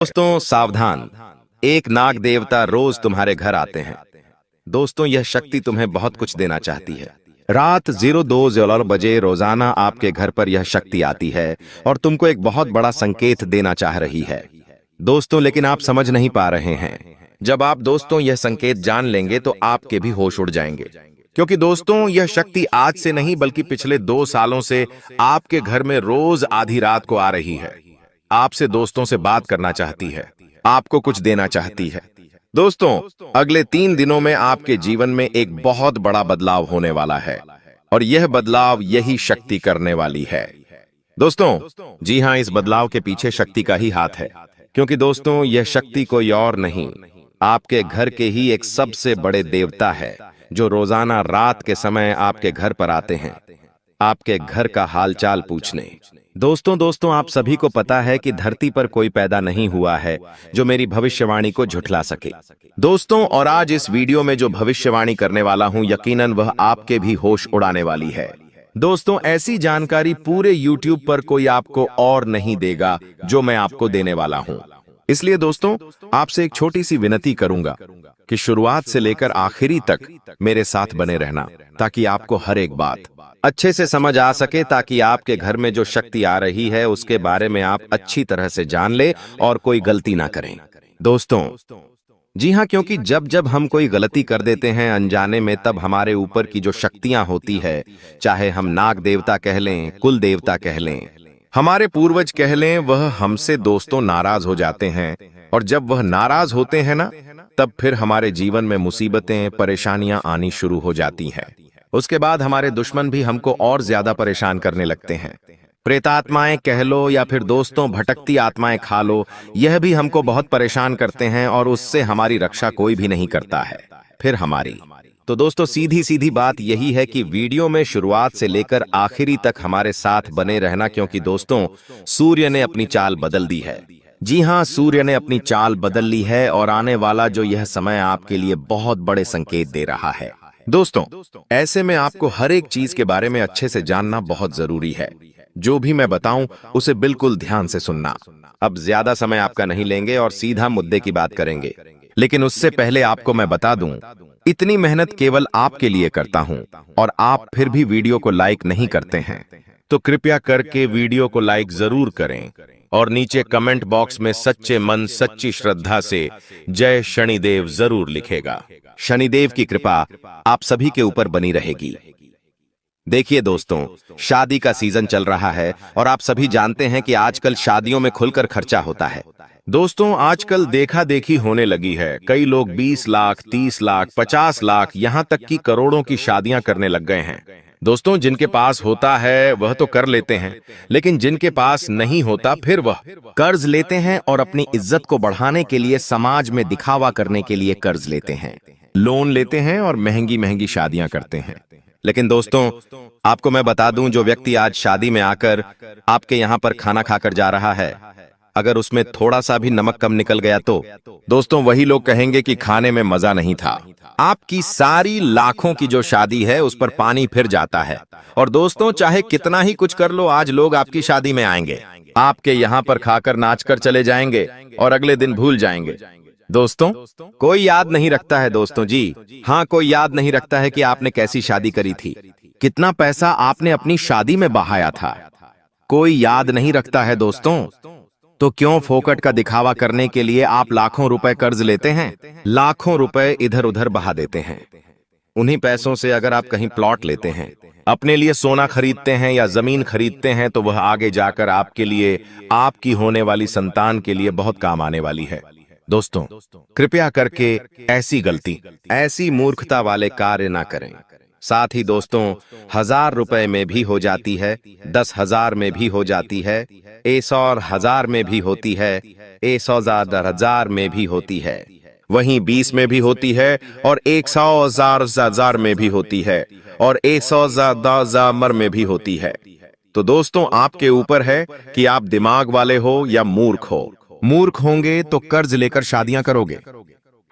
दोस्तों सावधान, एक नाग देवता रोज तुम्हारे घर आते हैं। दोस्तों यह शक्ति तुम्हें बहुत कुछ देना चाहती है। रात 02:00 बजे रोजाना आपके घर पर यह शक्ति आती है और तुमको एक बहुत बड़ा संकेत देना चाह रही है। दोस्तों लेकिन आप समझ नहीं पा रहे हैं। जब आप दोस्तों यह संकेत जान लेंगे तो आपके भी होश उड़ जाएंगे, क्योंकि दोस्तों यह शक्ति आज से नहीं बल्कि पिछले 2 सालों से आपके घर में रोज आधी रात को आ रही है। आपसे दोस्तों से बात करना चाहती है, आपको कुछ देना चाहती है। दोस्तों अगले 3 दिनों में आपके जीवन में एक बहुत बड़ा बदलाव होने वाला है और यह बदलाव यही शक्ति करने वाली है। दोस्तों जी हां, इस बदलाव के पीछे शक्ति का ही हाथ है, क्योंकि दोस्तों यह शक्ति कोई और नहीं, आपके घर के ही एक सबसे बड़े देवता है जो रोजाना रात के समय आपके घर पर आते हैं, आपके घर का हालचाल पूछने। दोस्तों आप सभी को पता है कि धरती पर कोई पैदा नहीं हुआ है जो मेरी भविष्यवाणी को झुठला सके। दोस्तों और आज इस वीडियो में जो भविष्यवाणी करने वाला हूं, यकीनन वह आपके भी होश उड़ाने वाली है। दोस्तों ऐसी जानकारी पूरे YouTube पर कोई आपको और नहीं देगा जो मैं आपको देने वाला हूं। इसलिए दोस्तों आपसे एक छोटी सी विनती करूंगा कि शुरुआत से लेकर आखिरी तक मेरे साथ बने रहना, ताकि आपको हर एक बात अच्छे से समझ आ सके, ताकि आपके घर में जो शक्ति आ रही है उसके बारे में आप अच्छी तरह से जान ले और कोई गलती ना करें। दोस्तों जी हां, क्योंकि जब जब हम कोई गलती कर देते हैं अनजाने में, तब हमारे ऊपर की जो शक्तियां होती है, चाहे हम नाग देवता कह लें, कुल देवता कह लें, हमारे पूर्वज कह लें, वह हमसे दोस्तों नाराज हो जाते हैं। और जब वह नाराज होते हैं ना, तब फिर हमारे जीवन में मुसीबतें, परेशानियां आनी शुरू हो जाती हैं। उसके बाद हमारे दुश्मन भी हमको और ज्यादा परेशान करने लगते हैं। प्रेतात्माएं कह लो या फिर दोस्तों भटकती आत्माएं खा लो, यह भी हमको बहुत परेशान करते हैं और उससे हमारी रक्षा कोई भी नहीं करता है फिर हमारी। तो दोस्तों सीधी सीधी बात यही है कि वीडियो में शुरुआत से लेकर आखिरी तक हमारे साथ बने रहना, क्योंकि दोस्तों सूर्य ने अपनी चाल बदल दी है। जी हां, सूर्य ने अपनी चाल बदल ली है और आने वाला जो यह समय आपके लिए बहुत बड़े संकेत दे रहा है। दोस्तों ऐसे में आपको हर एक चीज के बारे में अच्छे से जानना बहुत जरूरी है। जो भी मैं बताऊं उसे बिल्कुल ध्यान से सुनना। अब ज्यादा समय आपका नहीं लेंगे और सीधा मुद्दे की बात करेंगे, लेकिन उससे पहले आपको मैं बता दूं, इतनी मेहनत केवल आपके लिए करता हूं और आप फिर भी वीडियो को लाइक नहीं करते हैं, तो कृपया करके वीडियो को लाइक जरूर करें और नीचे कमेंट बॉक्स में सच्चे मन सच्ची श्रद्धा से जय शनिदेव जरूर लिखेगा। शनिदेव की कृपा आप सभी के ऊपर बनी रहेगी। देखिए दोस्तों, शादी का सीजन चल रहा है और आप सभी जानते हैं कि आजकल शादियों में खुलकर खर्चा होता है। दोस्तों आजकल देखा देखी होने लगी है। कई लोग 20 लाख, 30 लाख, 50 लाख, यहाँ तक कि करोड़ों की शादियां करने लग गए हैं। दोस्तों जिनके पास होता है वह तो कर लेते हैं, लेकिन जिनके पास नहीं होता फिर वह कर्ज लेते हैं और अपनी इज्जत को बढ़ाने के लिए, समाज में दिखावा करने के लिए कर्ज लेते हैं, लोन लेते हैं और महंगी महंगी शादियां करते हैं। लेकिन दोस्तों आपको मैं बता दूं, जो व्यक्ति आज शादी में आकर आपके यहाँ पर खाना खाकर जा रहा है, अगर उसमें थोड़ा सा भी नमक कम निकल गया तो दोस्तों वही लोग कहेंगे कि खाने में मजा नहीं था। आपकी सारी लाखों की जो शादी है उस पर पानी फिर जाता है। और दोस्तों चाहे कितना ही कुछ कर लो, आज लोग आपकी शादी में आएंगे, आपके यहाँ पर खाकर नाचकर चले जाएंगे और अगले दिन भूल जाएंगे। दोस्तों कोई याद नहीं रखता है दोस्तों, जी हाँ, कोई याद नहीं रखता है कि आपने कैसी शादी करी थी, कितना पैसा आपने अपनी शादी में बहाया था। कोई याद नहीं रखता है दोस्तों। तो क्यों फोकट का दिखावा करने के लिए आप लाखों रुपए कर्ज लेते हैं, लाखों रुपए इधर उधर बहा देते हैं। उन्हीं पैसों से अगर आप कहीं प्लॉट लेते हैं, अपने लिए सोना खरीदते हैं या जमीन खरीदते हैं, तो वह आगे जाकर आपके लिए, आपकी होने वाली संतान के लिए बहुत काम आने वाली है। दोस्तों कृपया करके ऐसी गलती, ऐसी मूर्खता वाले कार्य ना करें। साथ ही दोस्तों 1000 रुपए में भी हो जाती है, 10,000 में भी हो जाती है, 100 और 1000 में भी होती है, 100,000 में भी होती है, वहीं 20 में भी होती है और 100,000 में भी होती है और 100,000 में भी होती है। तो दोस्तों आपके ऊपर है कि आप दिमाग वाले हो या मूर्ख हो। मूर्ख होंगे तो कर्ज लेकर शादियां करोगे,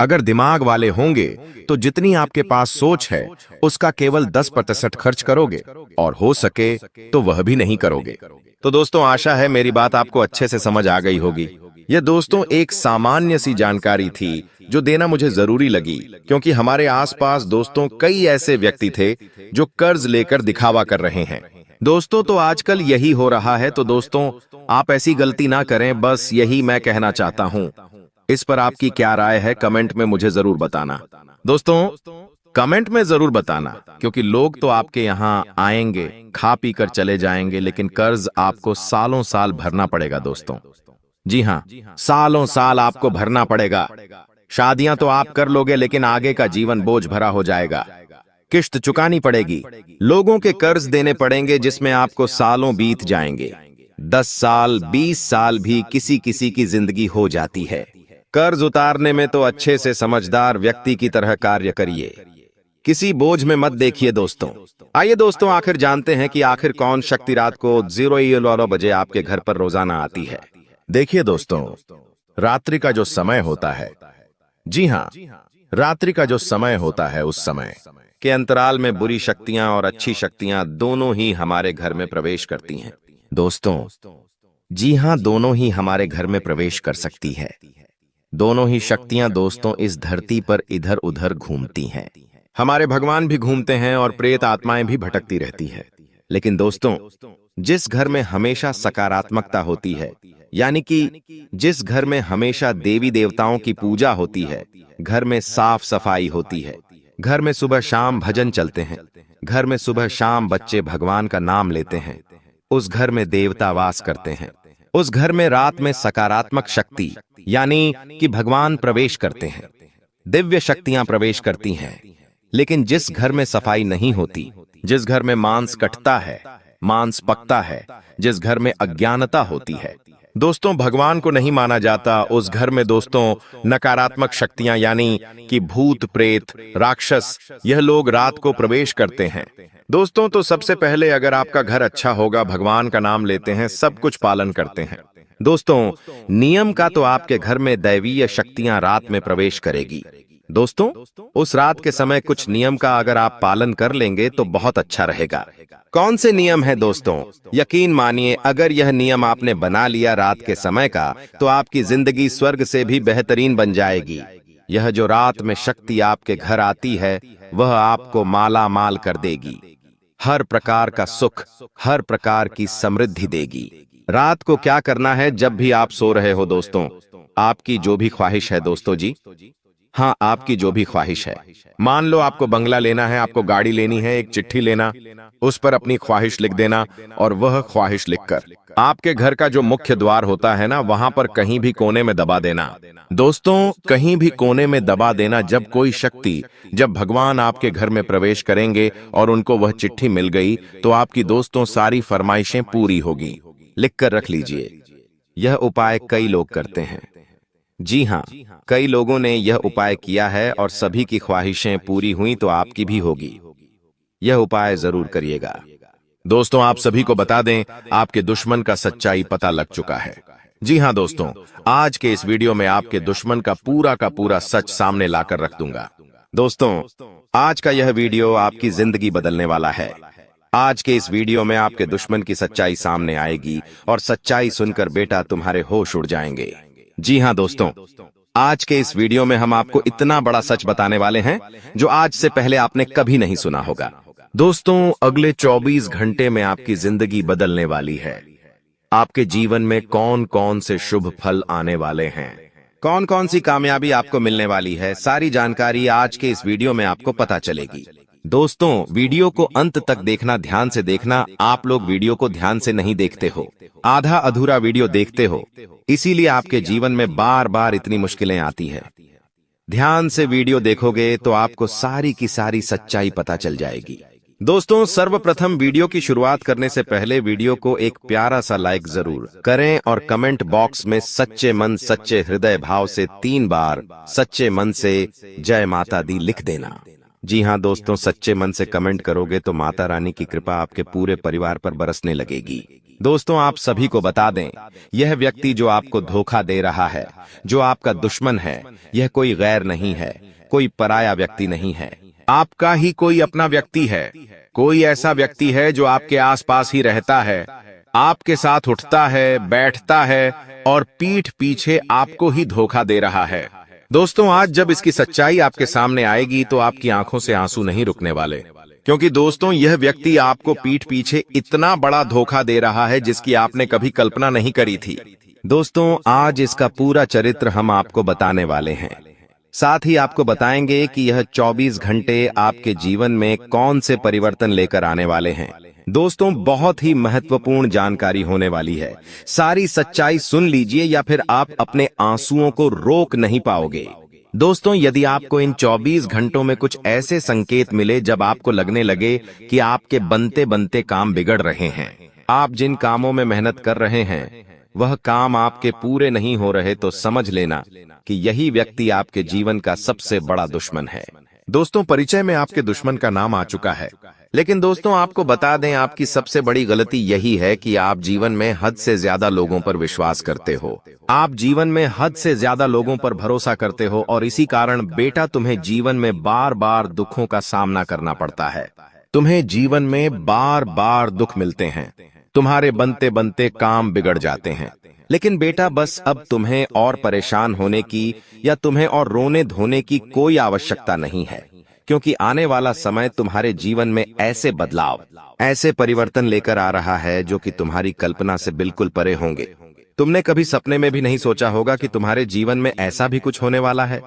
अगर दिमाग वाले होंगे तो जितनी आपके पास सोच है उसका केवल 10% खर्च करोगे और हो सके तो वह भी नहीं करोगे। तो दोस्तों आशा है मेरी बात आपको अच्छे से समझ आ गई होगी। यह दोस्तों एक सामान्य सी जानकारी थी जो देना मुझे जरूरी लगी, क्योंकि हमारे आसपास दोस्तों कई ऐसे व्यक्ति थे जो कर्ज लेकर दिखावा कर रहे हैं। दोस्तों तो आजकल यही हो रहा है, तो दोस्तों आप ऐसी गलती ना करें, बस यही मैं कहना चाहता हूं। इस पर आपकी क्या राय है कमेंट में मुझे जरूर बताना। दोस्तों कमेंट में जरूर बताना, क्योंकि लोग तो आपके यहाँ आएंगे, खा पी कर चले जाएंगे, लेकिन कर्ज आपको सालों साल भरना पड़ेगा दोस्तों। जी हाँ, सालों साल आपको भरना पड़ेगा। शादियां तो आप कर लोगे, लेकिन आगे का जीवन बोझ भरा हो जाएगा। किश्त चुकानी पड़ेगी, लोगों के कर्ज देने पड़ेंगे, जिसमें आपको सालों बीत जाएंगे। 10 साल 20 साल भी किसी किसी की जिंदगी हो जाती है। कर्ज उतारने में तो अच्छे से समझदार व्यक्ति की तरह कार्य करिए, किसी बोझ में मत देखिए दोस्तों। आइए दोस्तों आखिर जानते हैं कि आखिर कौन शक्ति रात को 0 बजे आपके घर पर रोजाना आती है। देखिए दोस्तों, रात्रि का जो समय होता है, जी हाँ, रात्रि का जो समय होता है, उस समय के अंतराल में बुरी शक्तियां और अच्छी शक्तियां दोनों ही हमारे घर में प्रवेश करती हैं। दोस्तों जी हाँ, दोनों ही हमारे घर में प्रवेश कर सकती है। दोनों ही शक्तियां दोस्तों इस धरती पर इधर उधर घूमती हैं। हमारे भगवान भी घूमते हैं और प्रेत आत्माएं भी भटकती रहती है। लेकिन दोस्तों जिस घर में हमेशा सकारात्मकता होती है, यानी कि जिस घर में हमेशा देवी देवताओं की पूजा होती है, घर में साफ सफाई होती है, घर में सुबह शाम भजन चलते हैं, घर में सुबह शाम बच्चे भगवान का नाम लेते हैं, उस घर में देवता वास करते हैं। उस घर में रात में सकारात्मक शक्ति यानी कि भगवान प्रवेश करते हैं, दिव्य शक्तियां प्रवेश करती हैं। लेकिन जिस घर में सफाई नहीं होती, जिस घर में मांस कटता है, मांस पकता है, जिस घर में अज्ञानता होती है, दोस्तों भगवान को नहीं माना जाता, उस घर में दोस्तों नकारात्मक शक्तियां यानी कि भूत प्रेत राक्षस, यह लोग रात को प्रवेश करते हैं। दोस्तों तो सबसे पहले अगर आपका घर अच्छा होगा, भगवान का नाम लेते हैं, सब कुछ पालन करते हैं, दोस्तों नियम का तो आपके घर में दैवीय शक्तियां रात में प्रवेश करेगी। दोस्तों उस रात के समय कुछ नियम का अगर आप पालन कर लेंगे तो बहुत अच्छा रहेगा। कौन से नियम है दोस्तों? यकीन मानिए, अगर यह नियम आपने बना लिया रात के समय का, तो आपकी जिंदगी स्वर्ग से भी बेहतरीन बन जाएगी। यह जो रात में शक्ति आपके घर आती है, वह आपको माला माल कर देगी, हर प्रकार का सुख, हर प्रकार की समृद्धि देगी। रात को क्या करना है जब भी आप सो रहे हो दोस्तों? आपकी जो भी ख्वाहिश है दोस्तों जी, हाँ आपकी जो भी ख्वाहिश है, मान लो आपको बंगला लेना है, आपको गाड़ी लेनी है, एक चिट्ठी लेना, उस पर अपनी ख्वाहिश लिख देना, और वह ख्वाहिश लिखकर आपके घर का जो मुख्य द्वार होता है ना, वहां पर कहीं भी कोने में दबा देना। दोस्तों कहीं भी कोने में दबा देना। जब कोई शक्ति, जब भगवान आपके घर में प्रवेश करेंगे और उनको वह चिट्ठी मिल गई, तो आपकी दोस्तों सारी फरमाइशें पूरी होगी। लिख कर रख लीजिए। यह उपाय कई लोग करते हैं, जी हाँ, कई लोगों ने यह उपाय किया है और सभी की ख्वाहिशें पूरी हुई, तो आपकी भी होगी। यह उपाय जरूर करिएगा। दोस्तों आप सभी को बता दें, आपके दुश्मन का सच्चाई पता लग चुका है। जी हाँ दोस्तों, आज के इस वीडियो में आपके दुश्मन का पूरा सच सामने लाकर रख दूंगा। दोस्तों आज का यह वीडियो आपकी जिंदगी बदलने वाला है। आज के इस वीडियो में आपके दुश्मन की सच्चाई सामने आएगी और सच्चाई सुनकर बेटा तुम्हारे होश उड़ जाएंगे। जी हाँ दोस्तों, आज के इस वीडियो में हम आपको इतना बड़ा सच बताने वाले हैं जो आज से पहले आपने कभी नहीं सुना होगा। दोस्तों अगले 24 घंटे में आपकी जिंदगी बदलने वाली है। आपके जीवन में कौन कौन से शुभ फल आने वाले हैं, कौन कौन सी कामयाबी आपको मिलने वाली है, सारी जानकारी आज के इस वीडियो में आपको पता चलेगी। दोस्तों वीडियो को अंत तक देखना, ध्यान से देखना। आप लोग वीडियो को ध्यान से नहीं देखते हो, आधा अधूरा वीडियो देखते हो, इसीलिए आपके जीवन में बार बार इतनी मुश्किलें आती है। ध्यान से वीडियो देखोगे तो आपको सारी की सारी सच्चाई पता चल जाएगी। दोस्तों सर्वप्रथम वीडियो की शुरुआत करने से पहले वीडियो को एक प्यारा सा लाइक जरूर करें और कमेंट बॉक्स में सच्चे मन सच्चे हृदय भाव से 3 बार सच्चे मन से जय माता दी लिख देना। जी हाँ दोस्तों, सच्चे मन से कमेंट करोगे तो माता रानी की कृपा आपके पूरे परिवार पर बरसने लगेगी। दोस्तों आप सभी को बता दें, यह व्यक्ति जो आपको धोखा दे रहा है, जो आपका दुश्मन है, यह कोई गैर नहीं है, कोई पराया व्यक्ति नहीं है, आपका ही कोई अपना व्यक्ति है। कोई ऐसा व्यक्ति है जो आपके आसपास ही रहता है, आपके साथ उठता है, बैठता है, और पीठ पीछे आपको ही धोखा दे रहा है। दोस्तों, आज जब इसकी सच्चाई आपके सामने आएगी तो आपकी आंखों से आंसू नहीं रुकने वाले, क्योंकि दोस्तों यह व्यक्ति आपको पीठ पीछे इतना बड़ा धोखा दे रहा है जिसकी आपने कभी कल्पना नहीं करी थी। दोस्तों, आज इसका पूरा चरित्र हम आपको बताने वाले हैं। साथ ही आपको बताएंगे कि यह 24 घंटे आपके जीवन में कौन से परिवर्तन लेकर आने वाले हैं। दोस्तों, बहुत ही महत्वपूर्ण जानकारी होने वाली है। सारी सच्चाई सुन लीजिए या फिर आप अपने आंसुओं को रोक नहीं पाओगे। दोस्तों, यदि आपको इन 24 घंटों में कुछ ऐसे संकेत मिले जब आपको लगने लगे कि आपके बनते बनते काम बिगड़ रहे हैं, आप जिन कामों में मेहनत कर रहे हैं वह काम आपके पूरे नहीं हो रहे, तो समझ लेना कि यही व्यक्ति आपके जीवन का सबसे बड़ा दुश्मन है। दोस्तों, परिचय में आपके दुश्मन का नाम आ चुका है, लेकिन दोस्तों आपको बता दें, आपकी सबसे बड़ी गलती यही है कि आप जीवन में हद से ज्यादा लोगों पर विश्वास करते हो। आप जीवन में हद से ज्यादा लोगों पर भरोसा करते हो और इसी कारण बेटा तुम्हें जीवन में बार बार दुखों का सामना करना पड़ता है। तुम्हें जीवन में बार बार दुख मिलते हैं, तुम्हारे बनते बनते काम बिगड़ जाते हैं। लेकिन बेटा, बस अब तुम्हें और परेशान होने की या तुम्हें और रोने धोने की कोई आवश्यकता नहीं है, क्योंकि आने वाला समय तुम्हारे जीवन में ऐसे बदलाव, ऐसे परिवर्तन लेकर आ रहा है जो कि तुम्हारी कल्पना से बिल्कुल परे होंगे। तुमने कभी सपने में भी नहीं सोचा होगा कि तुम्हारे जीवन में ऐसा भी कुछ होने वाला है।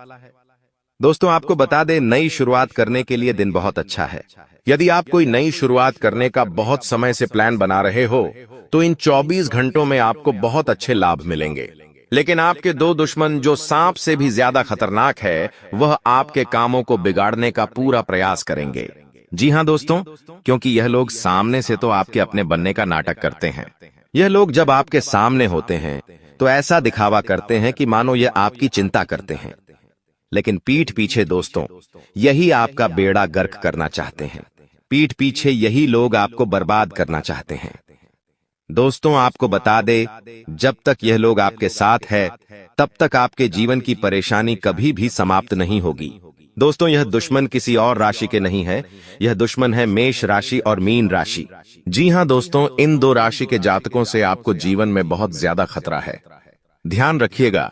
दोस्तों, आपको बता दें, नई शुरुआत करने के लिए दिन बहुत अच्छा है। यदि आप कोई नई शुरुआत करने का बहुत समय से प्लान बना रहे हो तो इन 24 घंटों में आपको बहुत अच्छे लाभ मिलेंगे। लेकिन आपके दो दुश्मन, जो सांप से भी ज्यादा खतरनाक है, वह आपके कामों को बिगाड़ने का पूरा प्रयास करेंगे। जी हां दोस्तों, क्योंकि यह लोग सामने से तो आपके अपने बनने का नाटक करते हैं। यह लोग जब आपके सामने होते हैं तो ऐसा दिखावा करते हैं कि मानो यह आपकी चिंता करते हैं, लेकिन पीठ पीछे दोस्तों यही आपका बेड़ा गर्क करना चाहते हैं। पीठ पीछे यही लोग आपको बर्बाद करना चाहते हैं। दोस्तों, आपको बता दे, जब तक यह लोग आपके साथ है तब तक आपके जीवन की परेशानी कभी भी समाप्त नहीं होगी। दोस्तों, यह दुश्मन किसी और राशि के नहीं है, यह दुश्मन है मेष राशि और मीन राशि। जी हां दोस्तों, इन दो राशि के जातकों से आपको जीवन में बहुत ज्यादा खतरा है। ध्यान रखिएगा,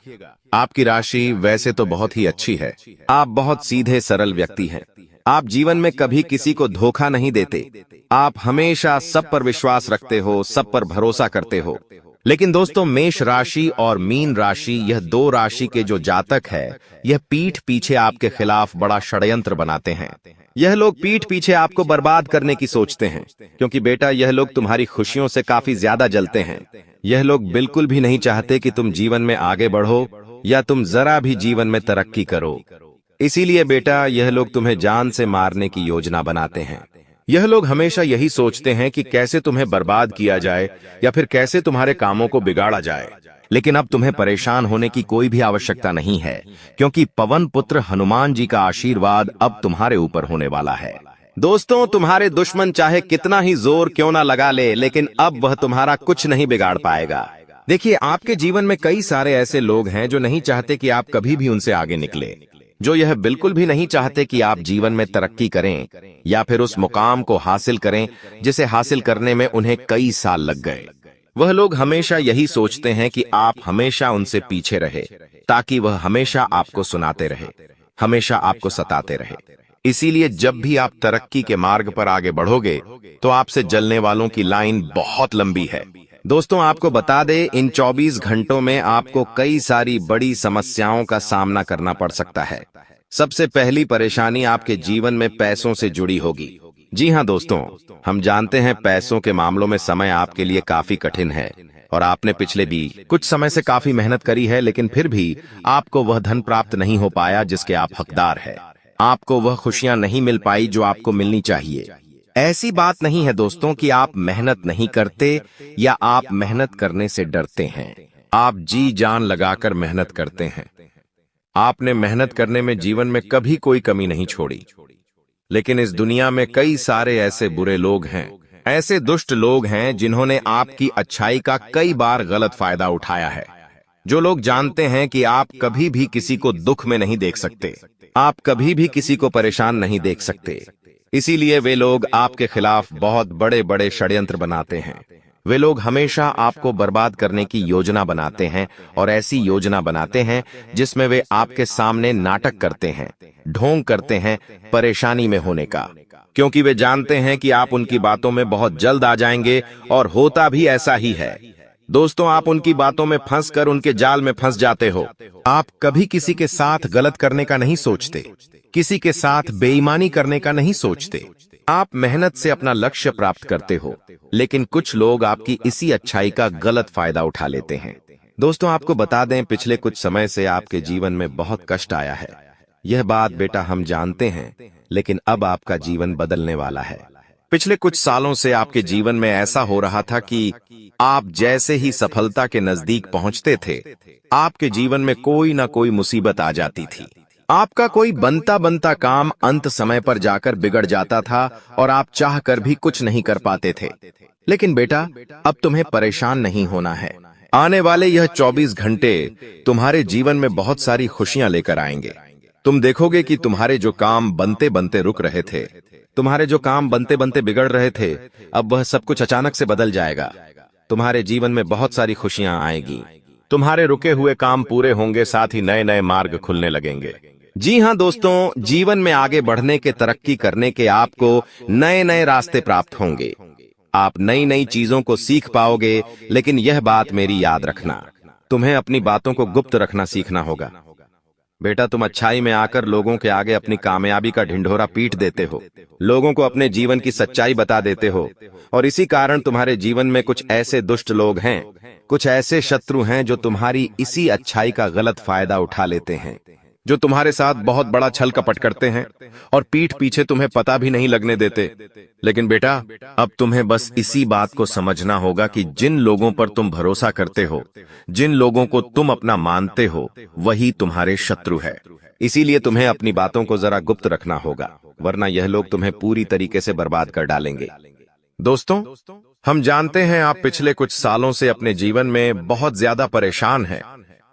आपकी राशि वैसे तो बहुत ही अच्छी है। आप बहुत सीधे सरल व्यक्ति हैं। आप जीवन में कभी किसी को धोखा नहीं देते। आप हमेशा सब पर विश्वास रखते हो, सब पर भरोसा करते हो। लेकिन दोस्तों, मेष राशि और मीन राशि, यह दो राशि के जो जातक है, यह पीठ पीछे आपके खिलाफ बड़ा षड्यंत्र बनाते हैं। यह लोग पीठ पीछे आपको बर्बाद करने की सोचते हैं, क्योंकि बेटा यह लोग तुम्हारी खुशियों से काफी ज्यादा जलते हैं। यह लोग बिल्कुल भी नहीं चाहते कि तुम जीवन में आगे बढ़ो या तुम जरा भी जीवन में तरक्की करो। इसीलिए बेटा, यह लोग तुम्हें जान से मारने की योजना बनाते हैं। यह लोग हमेशा यही सोचते हैं कि कैसे तुम्हें बर्बाद किया जाए या फिर कैसे तुम्हारे कामों को बिगाड़ा जाए। लेकिन अब तुम्हें परेशान होने की कोई भी आवश्यकता नहीं है, क्योंकि पवन पुत्र हनुमान जी का आशीर्वाद अब तुम्हारे ऊपर होने वाला है। दोस्तों, तुम्हारे दुश्मन चाहे कितना ही जोर क्यों ना लगा ले, लेकिन अब वह तुम्हारा कुछ नहीं बिगाड़ पाएगा। देखिए, आपके जीवन में कई सारे ऐसे लोग हैं जो नहीं चाहते कि आप कभी भी उनसे आगे निकले, जो यह बिल्कुल भी नहीं चाहते कि आप जीवन में तरक्की करें या फिर उस मुकाम को हासिल करें जिसे हासिल करने में उन्हें कई साल लग गए। वह लोग हमेशा यही सोचते हैं कि आप हमेशा उनसे पीछे रहे, ताकि वह हमेशा आपको सुनाते रहे, हमेशा आपको सताते रहे। इसीलिए जब भी आप तरक्की के मार्ग पर आगे बढ़ोगे तो आपसे जलने वालों की लाइन बहुत लंबी है। दोस्तों, आपको बता दें, इन 24 घंटों में आपको कई सारी बड़ी समस्याओं का सामना करना पड़ सकता है। सबसे पहली परेशानी आपके जीवन में पैसों से जुड़ी होगी। जी हां दोस्तों, हम जानते हैं पैसों के मामलों में समय आपके लिए काफी कठिन है और आपने पिछले भी कुछ समय से काफी मेहनत करी है, लेकिन फिर भी आपको वह धन प्राप्त नहीं हो पाया जिसके आप हकदार हैं। आपको वह खुशियां नहीं मिल पाई जो आपको मिलनी चाहिए। ऐसी बात नहीं है दोस्तों कि आप मेहनत नहीं करते या आप मेहनत करने से डरते हैं। आप जी जान लगाकर मेहनत करते हैं। आपने मेहनत करने में जीवन में कभी कोई कमी नहीं छोड़ी। लेकिन इस दुनिया में कई सारे ऐसे बुरे लोग हैं, ऐसे दुष्ट लोग हैं जिन्होंने आपकी अच्छाई का कई बार गलत फायदा उठाया है। जो लोग जानते हैं कि आप कभी भी किसी को दुख में नहीं देख सकते, आप कभी भी किसी को परेशान नहीं देख सकते, इसीलिए वे लोग आपके खिलाफ बहुत बड़े बड़े षड्यंत्र बनाते हैं। वे लोग हमेशा आपको बर्बाद करने की योजना बनाते हैं और ऐसी योजना बनाते हैं जिसमें वे आपके सामने नाटक करते हैं, ढोंग करते हैं परेशानी में होने का, क्योंकि वे जानते हैं कि आप उनकी बातों में बहुत जल्द आ जाएंगे और होता भी ऐसा ही है। दोस्तों, आप उनकी बातों में फंसकर उनके जाल में फंस जाते हो। आप कभी किसी के साथ गलत करने का नहीं सोचते, किसी के साथ बेईमानी करने का नहीं सोचते। आप मेहनत से अपना लक्ष्य प्राप्त करते हो, लेकिन कुछ लोग आपकी इसी अच्छाई का गलत फायदा उठा लेते हैं। दोस्तों, आपको बता दें, पिछले कुछ समय से आपके जीवन में बहुत कष्ट आया है। यह बात बेटा हम जानते हैं, लेकिन अब आपका जीवन बदलने वाला है। पिछले कुछ सालों से आपके जीवन में ऐसा हो रहा था कि आप जैसे ही सफलता के नजदीक पहुंचते थे, आपके जीवन में कोई ना कोई मुसीबत आ जाती थी। आपका कोई बनता बनता काम अंत समय पर जाकर बिगड़ जाता था और आप चाहकर भी कुछ नहीं कर पाते थे। लेकिन बेटा, अब तुम्हें परेशान नहीं होना है। आने वाले यह 24 घंटे तुम्हारे जीवन में बहुत सारी खुशियां लेकर आएंगे। तुम देखोगे कि तुम्हारे जो काम बनते बनते रुक रहे थे, तुम्हारे जो काम बनते बनते बिगड़ रहे थे, अब वह सब कुछ अचानक से बदल जाएगा। तुम्हारे जीवन में बहुत सारी खुशियां आएगी। तुम्हारे रुके हुए काम पूरे होंगे, साथ ही नए नए मार्ग खुलने लगेंगे। जी हां दोस्तों, जीवन में आगे बढ़ने के, तरक्की करने के आपको नए नए रास्ते प्राप्त होंगे। आप नई नई चीजों को सीख पाओगे, लेकिन यह बात मेरी याद रखना, तुम्हें अपनी बातों को गुप्त रखना सीखना होगा। बेटा, तुम अच्छाई में आकर लोगों के आगे अपनी कामयाबी का ढिंढोरा पीट देते हो, लोगों को अपने जीवन की सच्चाई बता देते हो, और इसी कारण तुम्हारे जीवन में कुछ ऐसे दुष्ट लोग हैं, कुछ ऐसे शत्रु हैं जो तुम्हारी इसी अच्छाई का गलत फायदा उठा लेते हैं, जो तुम्हारे साथ बहुत बड़ा छल कपट करते हैं और पीठ पीछे तुम्हें पता भी नहीं लगने देते। लेकिन बेटा, अब तुम्हें बस इसी बात को समझना होगा कि जिन लोगों पर तुम भरोसा करते हो, जिन लोगों को तुम अपना मानते हो, वही तुम्हारे शत्रु है। इसीलिए तुम्हें अपनी बातों को जरा गुप्त रखना होगा, वरना यह लोग तुम्हें पूरी तरीके से बर्बाद कर डालेंगे। दोस्तों, हम जानते हैं आप पिछले कुछ सालों से अपने जीवन में बहुत ज्यादा परेशान हैं।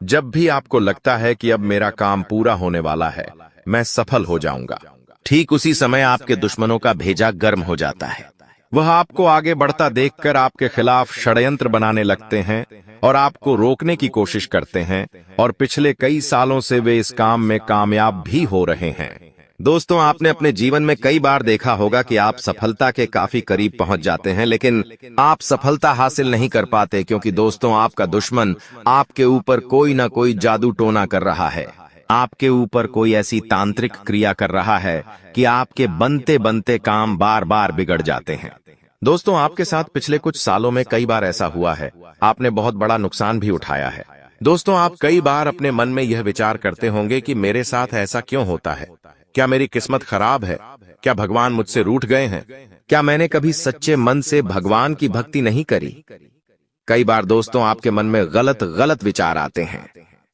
जब भी आपको लगता है कि अब मेरा काम पूरा होने वाला है, मैं सफल हो जाऊंगा, ठीक उसी समय आपके दुश्मनों का भेजा गर्म हो जाता है। वह आपको आगे बढ़ता देखकर आपके खिलाफ षड्यंत्र बनाने लगते हैं और आपको रोकने की कोशिश करते हैं, और पिछले कई सालों से वे इस काम में कामयाब भी हो रहे हैं। दोस्तों, आपने अपने जीवन में कई बार देखा होगा कि आप सफलता के काफी करीब पहुंच जाते हैं, लेकिन आप सफलता हासिल नहीं कर पाते, क्योंकि दोस्तों, आपका दुश्मन आपके ऊपर कोई ना कोई जादू टोना कर रहा है, आपके ऊपर कोई ऐसी तांत्रिक क्रिया कर रहा है कि आपके बनते बनते काम बार बार बिगड़ जाते हैं। दोस्तों, आपके साथ पिछले कुछ सालों में कई बार ऐसा हुआ है, आपने बहुत बड़ा नुकसान भी उठाया है। दोस्तों, आप कई बार अपने मन में यह विचार करते होंगे कि मेरे साथ ऐसा क्यों होता है, क्या मेरी किस्मत खराब है, क्या भगवान मुझसे रूठ गए हैं, क्या मैंने कभी सच्चे मन से भगवान की भक्ति नहीं करी। कई बार दोस्तों, आपके मन में गलत गलत विचार आते हैं।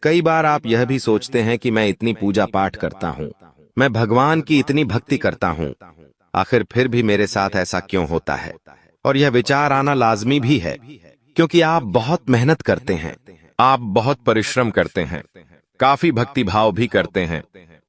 कई बार आप यह भी सोचते हैं कि मैं इतनी पूजा पाठ करता हूँ, मैं भगवान की इतनी भक्ति करता हूँ, आखिर फिर भी मेरे साथ ऐसा क्यों होता है। और यह विचार आना लाजमी भी है, क्योंकि आप बहुत मेहनत करते हैं, आप बहुत परिश्रम करते हैं, काफी भक्ति भाव भी करते हैं,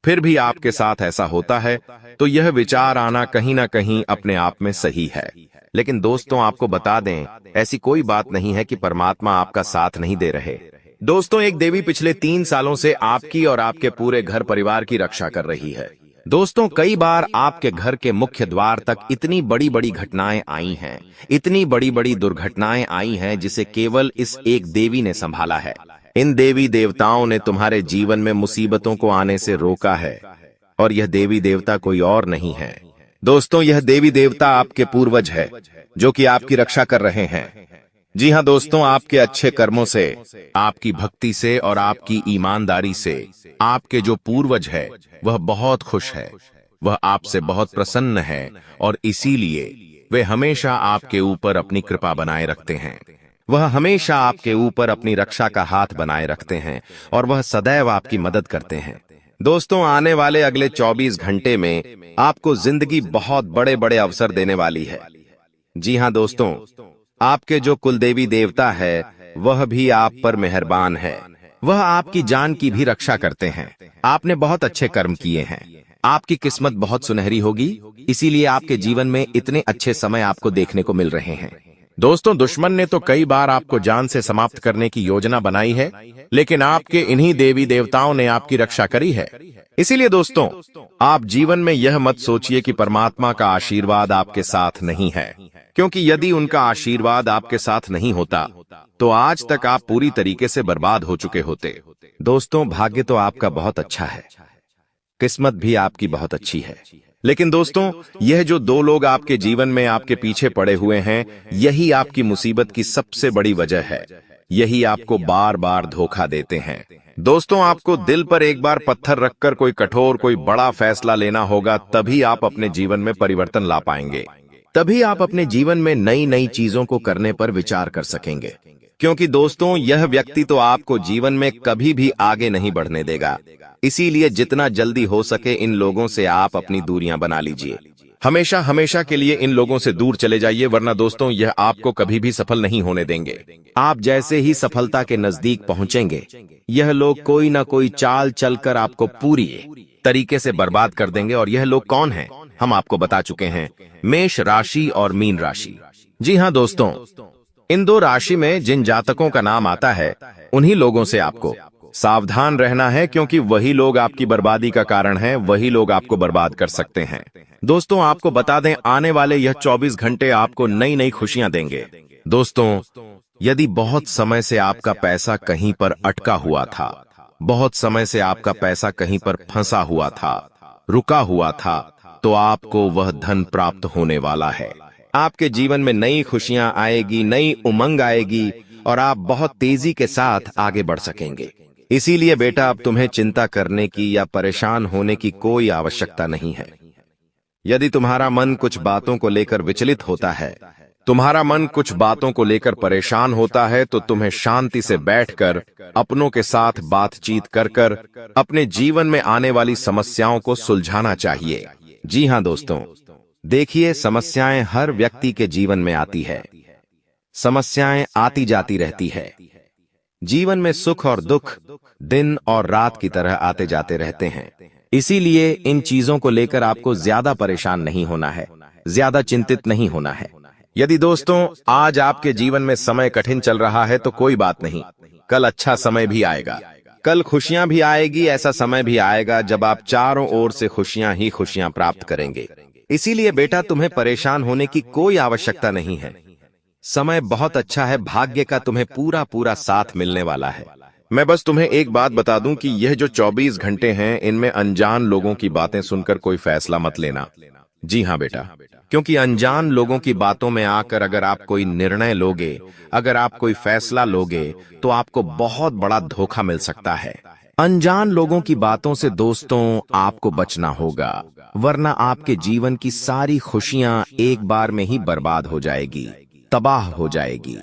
फिर भी आपके साथ ऐसा होता है, तो यह विचार आना कहीं ना कहीं अपने आप में सही है। लेकिन दोस्तों, आपको बता दें, ऐसी कोई बात नहीं है कि परमात्मा आपका साथ नहीं दे रहे। दोस्तों, एक देवी पिछले 3 सालों से आपकी और आपके पूरे घर परिवार की रक्षा कर रही है। दोस्तों, कई बार आपके घर के मुख्य द्वार तक इतनी बड़ी बड़ी घटनाएं आई हैं, इतनी बड़ी बड़ी दुर्घटनाएं आई हैं, जिसे केवल इस एक देवी ने संभाला है। इन देवी देवताओं ने तुम्हारे जीवन में मुसीबतों को आने से रोका है, और यह देवी देवता कोई और नहीं है। दोस्तों, यह देवी देवता आपके पूर्वज है, जो कि आपकी रक्षा कर रहे हैं। जी हां दोस्तों, आपके अच्छे कर्मों से, आपकी भक्ति से और आपकी ईमानदारी से आपके जो पूर्वज है वह बहुत खुश है, वह आपसे बहुत प्रसन्न है, और इसीलिए वे हमेशा आपके ऊपर अपनी कृपा बनाए रखते हैं। वह हमेशा आपके ऊपर अपनी रक्षा का हाथ बनाए रखते हैं, और वह सदैव आपकी मदद करते हैं। दोस्तों, आने वाले अगले 24 घंटे में आपको जिंदगी बहुत बड़े बड़े अवसर देने वाली है। जी हां दोस्तों, आपके जो कुलदेवी देवता है वह भी आप पर मेहरबान है, वह आपकी जान की भी रक्षा करते हैं। आपने बहुत अच्छे कर्म किए हैं, आपकी किस्मत बहुत सुनहरी होगी, इसीलिए आपके जीवन में इतने अच्छे समय आपको देखने को मिल रहे हैं। दोस्तों, दुश्मन ने तो कई बार आपको जान से समाप्त करने की योजना बनाई है, लेकिन आपके इन्हीं देवी देवताओं ने आपकी रक्षा करी है। इसीलिए दोस्तों, आप जीवन में यह मत सोचिए कि परमात्मा का आशीर्वाद आपके साथ नहीं है, क्योंकि यदि उनका आशीर्वाद आपके साथ नहीं होता तो आज तक आप पूरी तरीके से बर्बाद हो चुके होते। दोस्तों, भाग्य तो आपका बहुत अच्छा है, किस्मत भी आपकी बहुत अच्छी है, लेकिन दोस्तों, यह जो दो लोग आपके जीवन में आपके पीछे पड़े हुए हैं, यही आपकी मुसीबत की सबसे बड़ी वजह है। यही आपको बार बार धोखा देते हैं। दोस्तों, आपको दिल पर एक बार पत्थर रखकर कोई कठोर, कोई बड़ा फैसला लेना होगा, तभी आप अपने जीवन में परिवर्तन ला पाएंगे। तभी आप अपने जीवन में नई नई चीजों को करने पर विचार कर सकेंगे, क्योंकि दोस्तों, यह व्यक्ति तो आपको जीवन में कभी भी आगे नहीं बढ़ने देगा। इसीलिए जितना जल्दी हो सके इन लोगों से आप अपनी दूरियां बना लीजिए। हमेशा हमेशा के लिए इन लोगों से दूर चले जाइए, वरना दोस्तों यह आपको कभी भी सफल नहीं होने देंगे। आप जैसे ही सफलता के नजदीक पहुंचेंगे, यह लोग कोई ना कोई चाल चलकर आपको पूरी तरीके से बर्बाद कर देंगे। और यह लोग कौन हैं, हम आपको बता चुके हैं, मेष राशि और मीन राशि। जी हाँ दोस्तों, इन दो राशि में जिन जातकों का नाम आता है, उन्हीं लोगों से आपको सावधान रहना है, क्योंकि वही लोग आपकी बर्बादी का कारण हैं, वही लोग आपको बर्बाद कर सकते हैं। दोस्तों, आपको बता दें, आने वाले यह 24 घंटे आपको नई नई खुशियां देंगे। दोस्तों, यदि बहुत समय से आपका पैसा कहीं पर अटका हुआ था, बहुत समय से आपका पैसा कहीं पर फंसा हुआ था, रुका हुआ था, तो आपको वह धन प्राप्त होने वाला है। आपके जीवन में नई खुशियां आएगी, नई उमंग आएगी और आप बहुत तेजी के साथ आगे बढ़ सकेंगे। इसीलिए बेटा, अब तुम्हें चिंता करने की या परेशान होने की कोई आवश्यकता नहीं है। यदि तुम्हारा मन कुछ बातों को लेकर विचलित होता है, तुम्हारा मन कुछ बातों को लेकर परेशान होता है, तो तुम्हें शांति से बैठकर अपनों के साथ बातचीत कर अपने जीवन में आने वाली समस्याओं को सुलझाना चाहिए। जी हाँ दोस्तों, देखिए, समस्याएं हर व्यक्ति के जीवन में आती है। समस्याएं आती जाती रहती है। जीवन में सुख और दुख दिन और रात की तरह आते जाते रहते हैं। इसीलिए इन चीजों को लेकर आपको ज्यादा परेशान नहीं होना है, ज्यादा चिंतित नहीं होना है। यदि दोस्तों आज आपके जीवन में समय कठिन चल रहा है तो कोई बात नहीं, कल अच्छा समय भी आएगा, कल खुशियां भी आएगी। ऐसा समय भी आएगा जब आप चारों ओर से खुशियां ही खुशियां प्राप्त करेंगे। इसीलिए बेटा, तुम्हें परेशान होने की कोई आवश्यकता नहीं है। समय बहुत अच्छा है, भाग्य का तुम्हें पूरा पूरा साथ मिलने वाला है। मैं बस तुम्हें एक बात बता दूं कि यह जो 24 घंटे हैं, इनमें अनजान लोगों की बातें सुनकर कोई फैसला मत लेना। जी हाँ बेटा, क्योंकि अनजान लोगों की बातों में आकर अगर आप कोई निर्णय लोगे, अगर आप कोई फैसला लोगे, तो आपको बहुत बड़ा धोखा मिल सकता है। अनजान लोगों की बातों से दोस्तों आपको बचना होगा, वरना आपके जीवन की सारी खुशियां एक बार में ही बर्बाद हो जाएगी, तबाह हो जाएगी।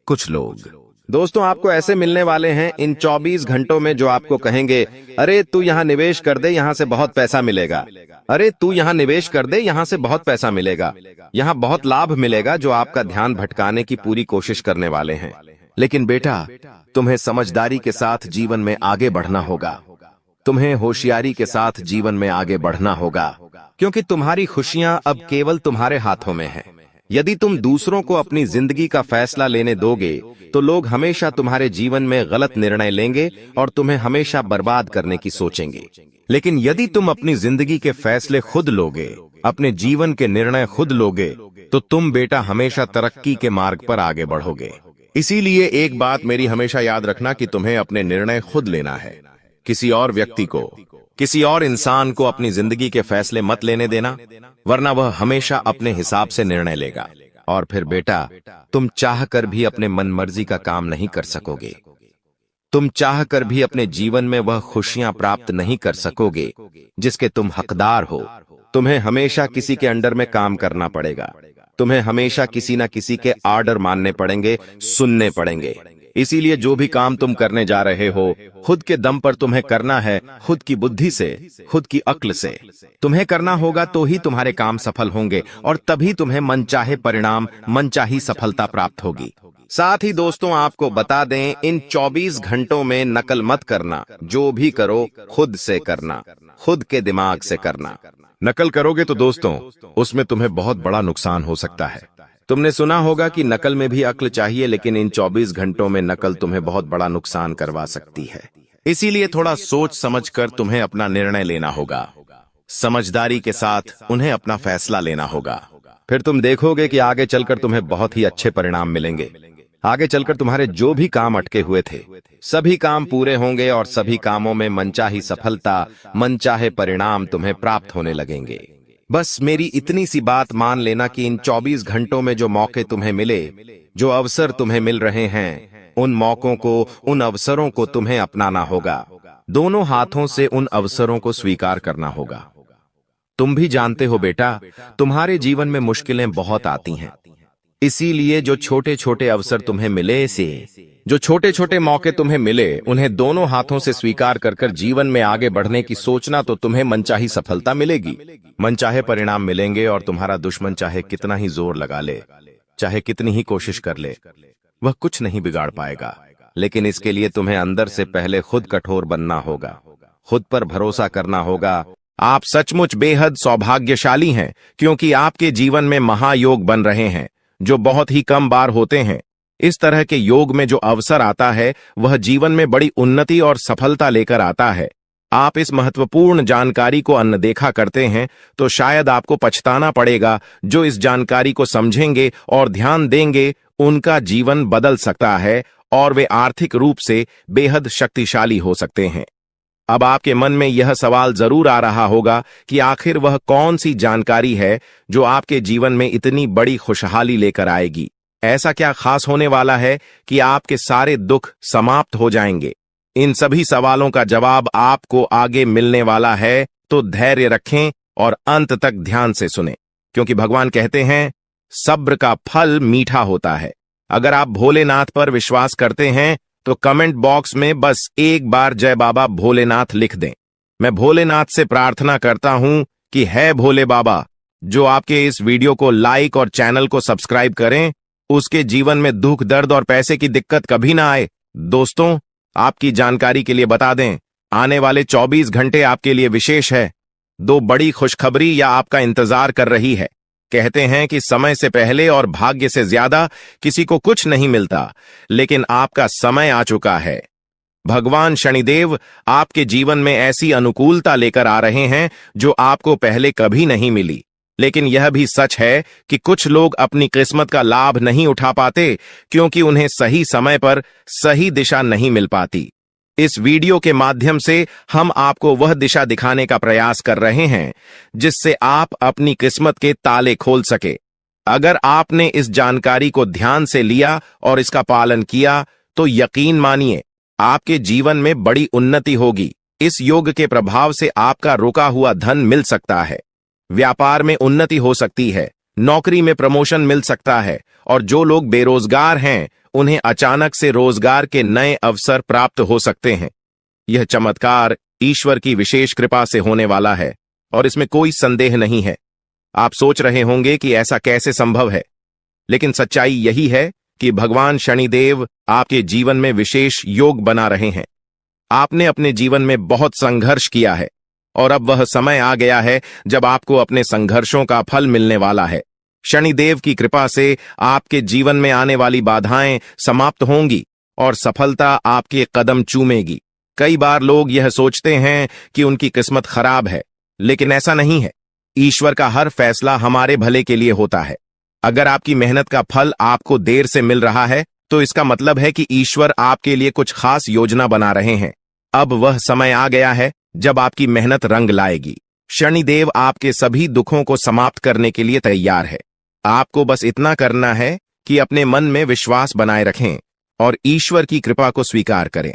कुछ लोग दोस्तों आपको ऐसे मिलने वाले हैं इन 24 घंटों में, जो आपको कहेंगे, अरे तू यहाँ निवेश कर दे, यहाँ से बहुत पैसा मिलेगा। अरे तू यहाँ निवेश कर दे, यहाँ से बहुत पैसा मिलेगा, यहाँ बहुत लाभ मिलेगा, जो आपका ध्यान भटकाने की पूरी कोशिश करने वाले हैं। लेकिन बेटा, तुम्हें समझदारी के साथ जीवन में आगे बढ़ना होगा। तुम्हें होशियारी के साथ जीवन में आगे बढ़ना होगा, क्योंकि तुम्हारी खुशियां अब केवल तुम्हारे हाथों में हैं। यदि तुम दूसरों को अपनी जिंदगी का फैसला लेने दोगे, तो लोग हमेशा तुम्हारे जीवन में गलत निर्णय लेंगे और तुम्हें हमेशा बर्बाद करने की सोचेंगे। लेकिन यदि तुम अपनी जिंदगी के फैसले खुद लोगे, अपने जीवन के निर्णय खुद लोगे, तो तुम बेटा हमेशा तरक्की के मार्ग पर आगे बढ़ोगे। इसीलिए एक बात मेरी हमेशा याद रखना कि तुम्हें अपने निर्णय खुद लेना है। किसी और व्यक्ति को, किसी और इंसान को अपनी जिंदगी के फैसले मत लेने देना, वरना वह हमेशा अपने हिसाब से निर्णय लेगा। और फिर बेटा, तुम चाह कर भी अपने मनमर्जी का काम नहीं कर सकोगे। तुम चाह कर भी अपने जीवन में वह खुशियां प्राप्त नहीं कर सकोगे जिसके तुम हकदार हो। तुम्हें हमेशा किसी के अंडर में काम करना पड़ेगा। तुम्हें हमेशा किसी ना किसी के ऑर्डर मानने पड़ेंगे, सुनने पड़ेंगे। इसीलिए जो भी काम तुम करने जा रहे हो, खुद के दम पर तुम्हें करना है, खुद की बुद्धि से, खुद की अक्ल से तुम्हें करना होगा, तो ही तुम्हारे काम सफल होंगे और तभी तुम्हें मनचाहे परिणाम, मनचाही सफलता प्राप्त होगी। साथ ही दोस्तों आपको बता दें, इन 24 घंटों में नकल मत करना। जो भी करो खुद से करना, खुद के दिमाग से करना। नकल करोगे तो दोस्तों उसमें तुम्हें बहुत बड़ा नुकसान हो सकता है। तुमने सुना होगा कि नकल में भी अक्ल चाहिए, लेकिन इन 24 घंटों में नकल तुम्हें बहुत बड़ा नुकसान करवा सकती है। इसीलिए थोड़ा सोच समझकर तुम्हें अपना निर्णय लेना होगा। समझदारी के साथ उन्हें अपना फैसला लेना होगा। फिर तुम देखोगे कि आगे चलकर तुम्हें बहुत ही अच्छे परिणाम मिलेंगे। आगे चलकर तुम्हारे जो भी काम अटके हुए थे, सभी काम पूरे होंगे और सभी कामों में मनचाही सफलता, मनचाहे परिणाम तुम्हें प्राप्त होने लगेंगे। बस मेरी इतनी सी बात मान लेना कि इन 24 घंटों में जो मौके तुम्हें मिले, जो अवसर तुम्हें मिल रहे हैं, उन मौकों को, उन अवसरों को तुम्हें अपनाना होगा। दोनों हाथों से उन अवसरों को स्वीकार करना होगा। तुम भी जानते हो बेटा, तुम्हारे जीवन में मुश्किलें बहुत आती हैं। इसीलिए जो छोटे छोटे अवसर तुम्हें मिले, जो छोटे छोटे मौके तुम्हें मिले, उन्हें दोनों हाथों से स्वीकार कर जीवन में आगे बढ़ने की सोचना, तो तुम्हें मनचाही सफलता मिलेगी, मनचाहे परिणाम मिलेंगे। और तुम्हारा दुश्मन चाहे कितना ही जोर लगा ले, चाहे कितनी ही कोशिश कर ले, वह कुछ नहीं बिगाड़ पाएगा। लेकिन इसके लिए तुम्हें अंदर से पहले खुद कठोर बनना होगा, खुद पर भरोसा करना होगा। आप सचमुच बेहद सौभाग्यशाली हैं, क्योंकि आपके जीवन में महायोग बन रहे हैं, जो बहुत ही कम बार होते हैं। इस तरह के योग में जो अवसर आता है, वह जीवन में बड़ी उन्नति और सफलता लेकर आता है। आप इस महत्वपूर्ण जानकारी को अनदेखा करते हैं, तो शायद आपको पछताना पड़ेगा। जो इस जानकारी को समझेंगे और ध्यान देंगे, उनका जीवन बदल सकता है और वे आर्थिक रूप से बेहद शक्तिशाली हो सकते हैं। अब आपके मन में यह सवाल जरूर आ रहा होगा कि आखिर वह कौन सी जानकारी है जो आपके जीवन में इतनी बड़ी खुशहाली लेकर आएगी। ऐसा क्या खास होने वाला है कि आपके सारे दुख समाप्त हो जाएंगे? इन सभी सवालों का जवाब आपको आगे मिलने वाला है, तो धैर्य रखें और अंत तक ध्यान से सुनें, क्योंकि भगवान कहते हैं सब्र का फल मीठा होता है। अगर आप भोलेनाथ पर विश्वास करते हैं, तो कमेंट बॉक्स में बस एक बार जय बाबा भोलेनाथ लिख दें। मैं भोलेनाथ से प्रार्थना करता हूं कि है भोले बाबा, जो आपके इस वीडियो को लाइक और चैनल को सब्सक्राइब करें, उसके जीवन में दुख, दर्द और पैसे की दिक्कत कभी ना आए। दोस्तों, आपकी जानकारी के लिए बता दें, आने वाले 24 घंटे आपके लिए विशेष है। दो बड़ी खुशखबरी या आपका इंतजार कर रही है। कहते हैं कि समय से पहले और भाग्य से ज्यादा किसी को कुछ नहीं मिलता, लेकिन आपका समय आ चुका है। भगवान शनिदेव आपके जीवन में ऐसी अनुकूलता लेकर आ रहे हैं जो आपको पहले कभी नहीं मिली। लेकिन यह भी सच है कि कुछ लोग अपनी किस्मत का लाभ नहीं उठा पाते, क्योंकि उन्हें सही समय पर सही दिशा नहीं मिल पाती। इस वीडियो के माध्यम से हम आपको वह दिशा दिखाने का प्रयास कर रहे हैं, जिससे आप अपनी किस्मत के ताले खोल सके। अगर आपने इस जानकारी को ध्यान से लिया और इसका पालन किया, तो यकीन मानिए आपके जीवन में बड़ी उन्नति होगी। इस योग के प्रभाव से आपका रुका हुआ धन मिल सकता है, व्यापार में उन्नति हो सकती है, नौकरी में प्रमोशन मिल सकता है, और जो लोग बेरोजगार हैं, उन्हें अचानक से रोजगार के नए अवसर प्राप्त हो सकते हैं। यह चमत्कार ईश्वर की विशेष कृपा से होने वाला है और इसमें कोई संदेह नहीं है। आप सोच रहे होंगे कि ऐसा कैसे संभव है, लेकिन सच्चाई यही है कि भगवान शनिदेव आपके जीवन में विशेष योग बना रहे हैं। आपने अपने जीवन में बहुत संघर्ष किया है और अब वह समय आ गया है जब आपको अपने संघर्षों का फल मिलने वाला है। शनिदेव की कृपा से आपके जीवन में आने वाली बाधाएं समाप्त होंगी और सफलता आपके कदम चूमेगी। कई बार लोग यह सोचते हैं कि उनकी किस्मत खराब है, लेकिन ऐसा नहीं है। ईश्वर का हर फैसला हमारे भले के लिए होता है। अगर आपकी मेहनत का फल आपको देर से मिल रहा है, तो इसका मतलब है कि ईश्वर आपके लिए कुछ खास योजना बना रहे हैं। अब वह समय आ गया है जब आपकी मेहनत रंग लाएगी। शनिदेव आपके सभी दुखों को समाप्त करने के लिए तैयार है। आपको बस इतना करना है कि अपने मन में विश्वास बनाए रखें और ईश्वर की कृपा को स्वीकार करें।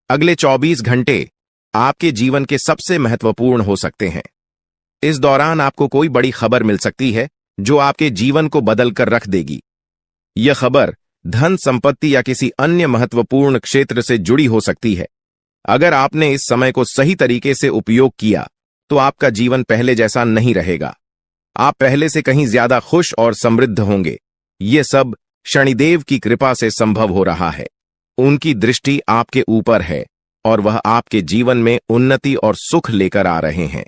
अगले 24 घंटे आपके जीवन के सबसे महत्वपूर्ण हो सकते हैं। इस दौरान आपको कोई बड़ी खबर मिल सकती है जो आपके जीवन को बदल कर रख देगी। यह खबर धन, संपत्ति या किसी अन्य महत्वपूर्ण क्षेत्र से जुड़ी हो सकती है। अगर आपने इस समय को सही तरीके से उपयोग किया, तो आपका जीवन पहले जैसा नहीं रहेगा। आप पहले से कहीं ज्यादा खुश और समृद्ध होंगे। ये सब शनिदेव की कृपा से संभव हो रहा है। उनकी दृष्टि आपके ऊपर है और वह आपके जीवन में उन्नति और सुख लेकर आ रहे हैं।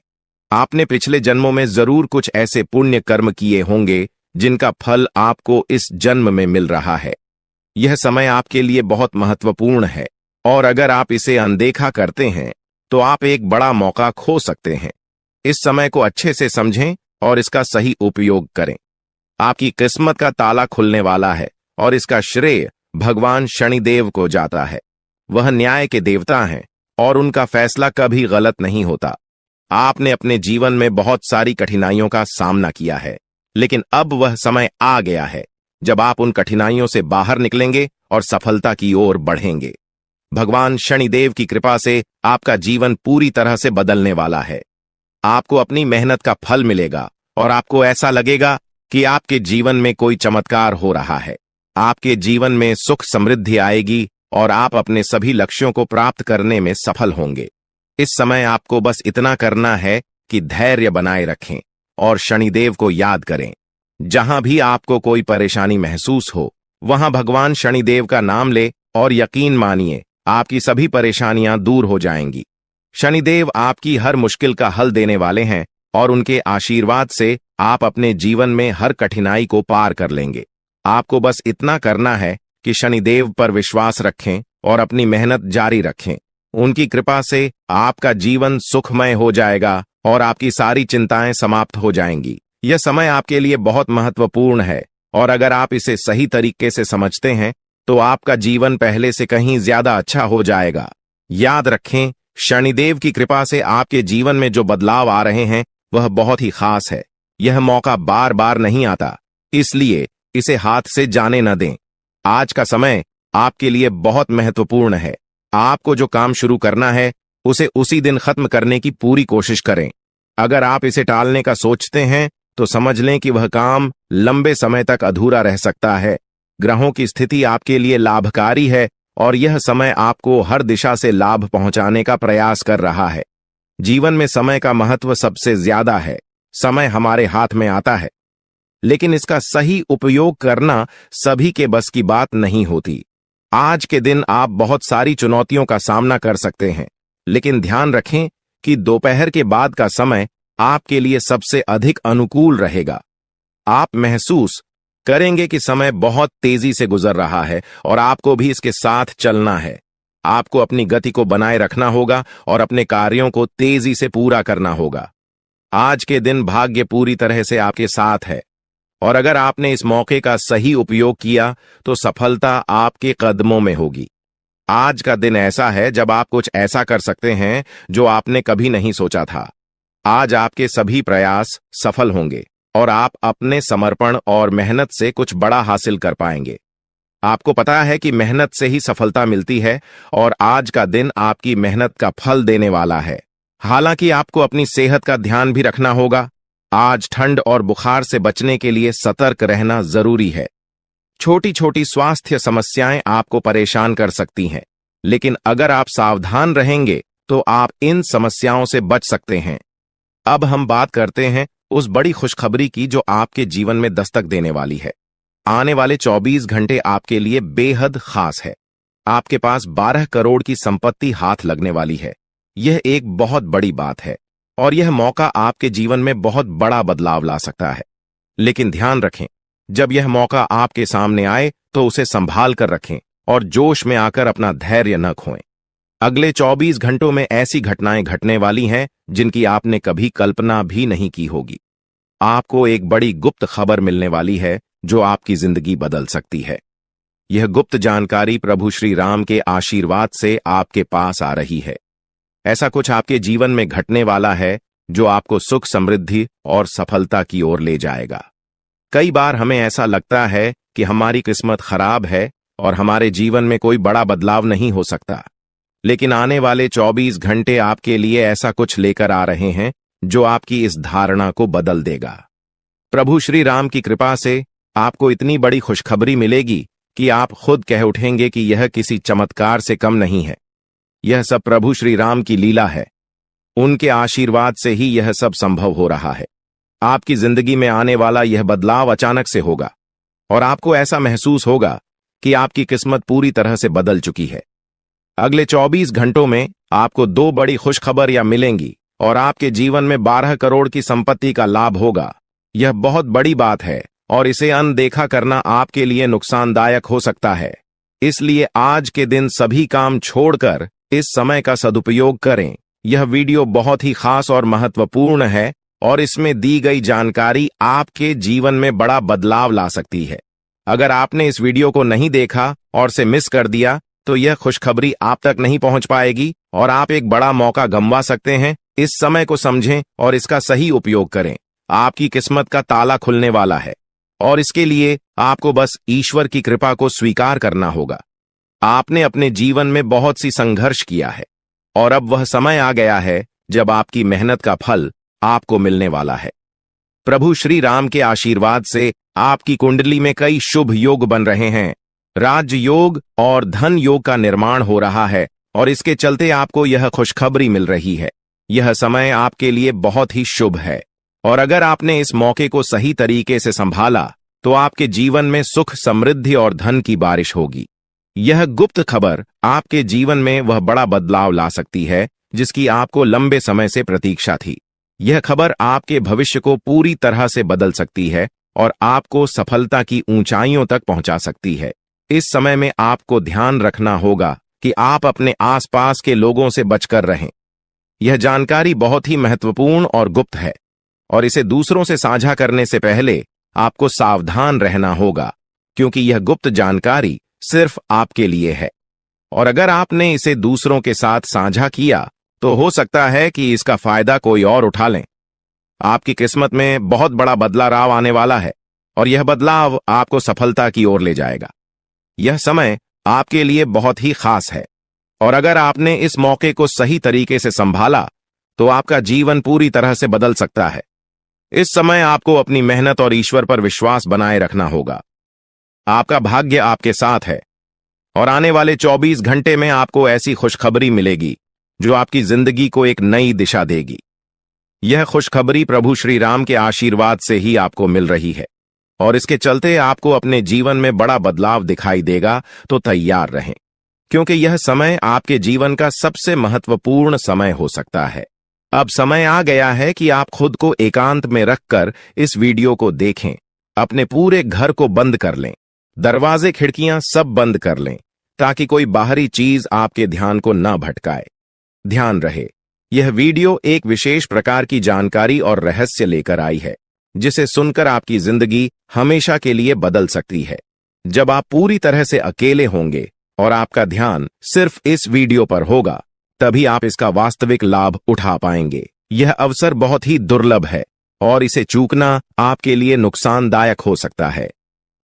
आपने पिछले जन्मों में जरूर कुछ ऐसे पुण्य कर्म किए होंगे जिनका फल आपको इस जन्म में मिल रहा है। यह समय आपके लिए बहुत महत्वपूर्ण है और अगर आप इसे अनदेखा करते हैं तो आप एक बड़ा मौका खो सकते हैं। इस समय को अच्छे से समझें और इसका सही उपयोग करें। आपकी किस्मत का ताला खुलने वाला है और इसका श्रेय भगवान शनिदेव को जाता है। वह न्याय के देवता हैं और उनका फैसला कभी गलत नहीं होता। आपने अपने जीवन में बहुत सारी कठिनाइयों का सामना किया है, लेकिन अब वह समय आ गया है जब आप उन कठिनाइयों से बाहर निकलेंगे और सफलता की ओर बढ़ेंगे। भगवान शनिदेव की कृपा से आपका जीवन पूरी तरह से बदलने वाला है। आपको अपनी मेहनत का फल मिलेगा और आपको ऐसा लगेगा कि आपके जीवन में कोई चमत्कार हो रहा है। आपके जीवन में सुख समृद्धि आएगी और आप अपने सभी लक्ष्यों को प्राप्त करने में सफल होंगे। इस समय आपको बस इतना करना है कि धैर्य बनाए रखें और शनिदेव को याद करें। जहां भी आपको कोई परेशानी महसूस हो, वहां भगवान शनिदेव का नाम ले और यकीन मानिए आपकी सभी परेशानियां दूर हो जाएंगी। शनिदेव आपकी हर मुश्किल का हल देने वाले हैं और उनके आशीर्वाद से आप अपने जीवन में हर कठिनाई को पार कर लेंगे। आपको बस इतना करना है कि शनिदेव पर विश्वास रखें और अपनी मेहनत जारी रखें। उनकी कृपा से आपका जीवन सुखमय हो जाएगा और आपकी सारी चिंताएं समाप्त हो जाएंगी। यह समय आपके लिए बहुत महत्वपूर्ण है और अगर आप इसे सही तरीके से समझते हैं तो आपका जीवन पहले से कहीं ज्यादा अच्छा हो जाएगा। याद रखें, शनिदेव की कृपा से आपके जीवन में जो बदलाव आ रहे हैं वह बहुत ही खास है। यह मौका बार बार नहीं आता, इसलिए इसे हाथ से जाने न दें। आज का समय आपके लिए बहुत महत्वपूर्ण है। आपको जो काम शुरू करना है उसे उसी दिन खत्म करने की पूरी कोशिश करें। अगर आप इसे टालने का सोचते हैं तो समझ लें कि वह काम लंबे समय तक अधूरा रह सकता है। ग्रहों की स्थिति आपके लिए लाभकारी है और यह समय आपको हर दिशा से लाभ पहुंचाने का प्रयास कर रहा है। जीवन में समय का महत्व सबसे ज्यादा है। समय हमारे हाथ में आता है, लेकिन इसका सही उपयोग करना सभी के बस की बात नहीं होती। आज के दिन आप बहुत सारी चुनौतियों का सामना कर सकते हैं, लेकिन ध्यान रखें कि दोपहर के बाद का समय आपके लिए सबसे अधिक अनुकूल रहेगा। आप महसूस करेंगे कि समय बहुत तेजी से गुजर रहा है और आपको भी इसके साथ चलना है। आपको अपनी गति को बनाए रखना होगा और अपने कार्यों को तेजी से पूरा करना होगा। आज के दिन भाग्य पूरी तरह से आपके साथ है और अगर आपने इस मौके का सही उपयोग किया तो सफलता आपके कदमों में होगी। आज का दिन ऐसा है जब आप कुछ ऐसा कर सकते हैं जो आपने कभी नहीं सोचा था। आज आपके सभी प्रयास सफल होंगे और आप अपने समर्पण और मेहनत से कुछ बड़ा हासिल कर पाएंगे। आपको पता है कि मेहनत से ही सफलता मिलती है और आज का दिन आपकी मेहनत का फल देने वाला है। हालांकि आपको अपनी सेहत का ध्यान भी रखना होगा। आज ठंड और बुखार से बचने के लिए सतर्क रहना जरूरी है। छोटी छोटी स्वास्थ्य समस्याएं आपको परेशान कर सकती हैं, लेकिन अगर आप सावधान रहेंगे तो आप इन समस्याओं से बच सकते हैं। अब हम बात करते हैं उस बड़ी खुशखबरी की जो आपके जीवन में दस्तक देने वाली है। आने वाले 24 घंटे आपके लिए बेहद खास है। आपके पास 12 करोड़ की संपत्ति हाथ लगने वाली है। यह एक बहुत बड़ी बात है और यह मौका आपके जीवन में बहुत बड़ा बदलाव ला सकता है। लेकिन ध्यान रखें, जब यह मौका आपके सामने आए तो उसे संभाल कर रखें और जोश में आकर अपना धैर्य न खोएं। अगले 24 घंटों में ऐसी घटनाएं घटने वाली हैं जिनकी आपने कभी कल्पना भी नहीं की होगी। आपको एक बड़ी गुप्त खबर मिलने वाली है जो आपकी जिंदगी बदल सकती है। यह गुप्त जानकारी प्रभु श्री राम के आशीर्वाद से आपके पास आ रही है। ऐसा कुछ आपके जीवन में घटने वाला है जो आपको सुख समृद्धि और सफलता की ओर ले जाएगा। कई बार हमें ऐसा लगता है कि हमारी किस्मत खराब है और हमारे जीवन में कोई बड़ा बदलाव नहीं हो सकता, लेकिन आने वाले 24 घंटे आपके लिए ऐसा कुछ लेकर आ रहे हैं जो आपकी इस धारणा को बदल देगा। प्रभु श्री राम की कृपा से आपको इतनी बड़ी खुशखबरी मिलेगी कि आप खुद कह उठेंगे कि यह किसी चमत्कार से कम नहीं है। यह सब प्रभु श्री राम की लीला है। उनके आशीर्वाद से ही यह सब संभव हो रहा है। आपकी जिंदगी में आने वाला यह बदलाव अचानक से होगा और आपको ऐसा महसूस होगा कि आपकी किस्मत पूरी तरह से बदल चुकी है। अगले 24 घंटों में आपको 2 बड़ी खुशखबरियां मिलेंगी और आपके जीवन में 12 करोड़ की संपत्ति का लाभ होगा। यह बहुत बड़ी बात है और इसे अनदेखा करना आपके लिए नुकसानदायक हो सकता है। इसलिए आज के दिन सभी काम छोड़कर इस समय का सदुपयोग करें। यह वीडियो बहुत ही खास और महत्वपूर्ण है और इसमें दी गई जानकारी आपके जीवन में बड़ा बदलाव ला सकती है। अगर आपने इस वीडियो को नहीं देखा और से मिस कर दिया तो यह खुशखबरी आप तक नहीं पहुंच पाएगी और आप एक बड़ा मौका गंवा सकते हैं। इस समय को समझें और इसका सही उपयोग करें। आपकी किस्मत का ताला खुलने वाला है और इसके लिए आपको बस ईश्वर की कृपा को स्वीकार करना होगा। आपने अपने जीवन में बहुत सी संघर्ष किया है और अब वह समय आ गया है जब आपकी मेहनत का फल आपको मिलने वाला है। प्रभु श्री राम के आशीर्वाद से आपकी कुंडली में कई शुभ योग बन रहे हैं। राज्य योग और धन योग का निर्माण हो रहा है और इसके चलते आपको यह खुशखबरी मिल रही है। यह समय आपके लिए बहुत ही शुभ है और अगर आपने इस मौके को सही तरीके से संभाला तो आपके जीवन में सुख, समृद्धि और धन की बारिश होगी। यह गुप्त खबर आपके जीवन में वह बड़ा बदलाव ला सकती है जिसकी आपको लंबे समय से प्रतीक्षा थी। यह खबर आपके भविष्य को पूरी तरह से बदल सकती है और आपको सफलता की ऊंचाइयों तक पहुंचा सकती है। इस समय में आपको ध्यान रखना होगा कि आप अपने आसपास के लोगों से बचकर रहें। यह जानकारी बहुत ही महत्वपूर्ण और गुप्त है और इसे दूसरों से साझा करने से पहले आपको सावधान रहना होगा, क्योंकि यह गुप्त जानकारी सिर्फ आपके लिए है और अगर आपने इसे दूसरों के साथ साझा किया तो हो सकता है कि इसका फायदा कोई और उठा लें। आपकी किस्मत में बहुत बड़ा बदलाव आने वाला है और यह बदलाव आपको सफलता की ओर ले जाएगा। यह समय आपके लिए बहुत ही खास है और अगर आपने इस मौके को सही तरीके से संभाला तो आपका जीवन पूरी तरह से बदल सकता है। इस समय आपको अपनी मेहनत और ईश्वर पर विश्वास बनाए रखना होगा। आपका भाग्य आपके साथ है और आने वाले 24 घंटे में आपको ऐसी खुशखबरी मिलेगी जो आपकी जिंदगी को एक नई दिशा देगी। यह खुशखबरी प्रभु श्री राम के आशीर्वाद से ही आपको मिल रही है और इसके चलते आपको अपने जीवन में बड़ा बदलाव दिखाई देगा। तो तैयार रहें, क्योंकि यह समय आपके जीवन का सबसे महत्वपूर्ण समय हो सकता है। अब समय आ गया है कि आप खुद को एकांत में रखकर इस वीडियो को देखें। अपने पूरे घर को बंद कर लें, दरवाजे खिड़कियां सब बंद कर लें ताकि कोई बाहरी चीज आपके ध्यान को न भटकाए। ध्यान रहे, यह वीडियो एक विशेष प्रकार की जानकारी और रहस्य लेकर आई है जिसे सुनकर आपकी जिंदगी हमेशा के लिए बदल सकती है। जब आप पूरी तरह से अकेले होंगे और आपका ध्यान सिर्फ इस वीडियो पर होगा, तभी आप इसका वास्तविक लाभ उठा पाएंगे। यह अवसर बहुत ही दुर्लभ है और इसे चूकना आपके लिए नुकसानदायक हो सकता है।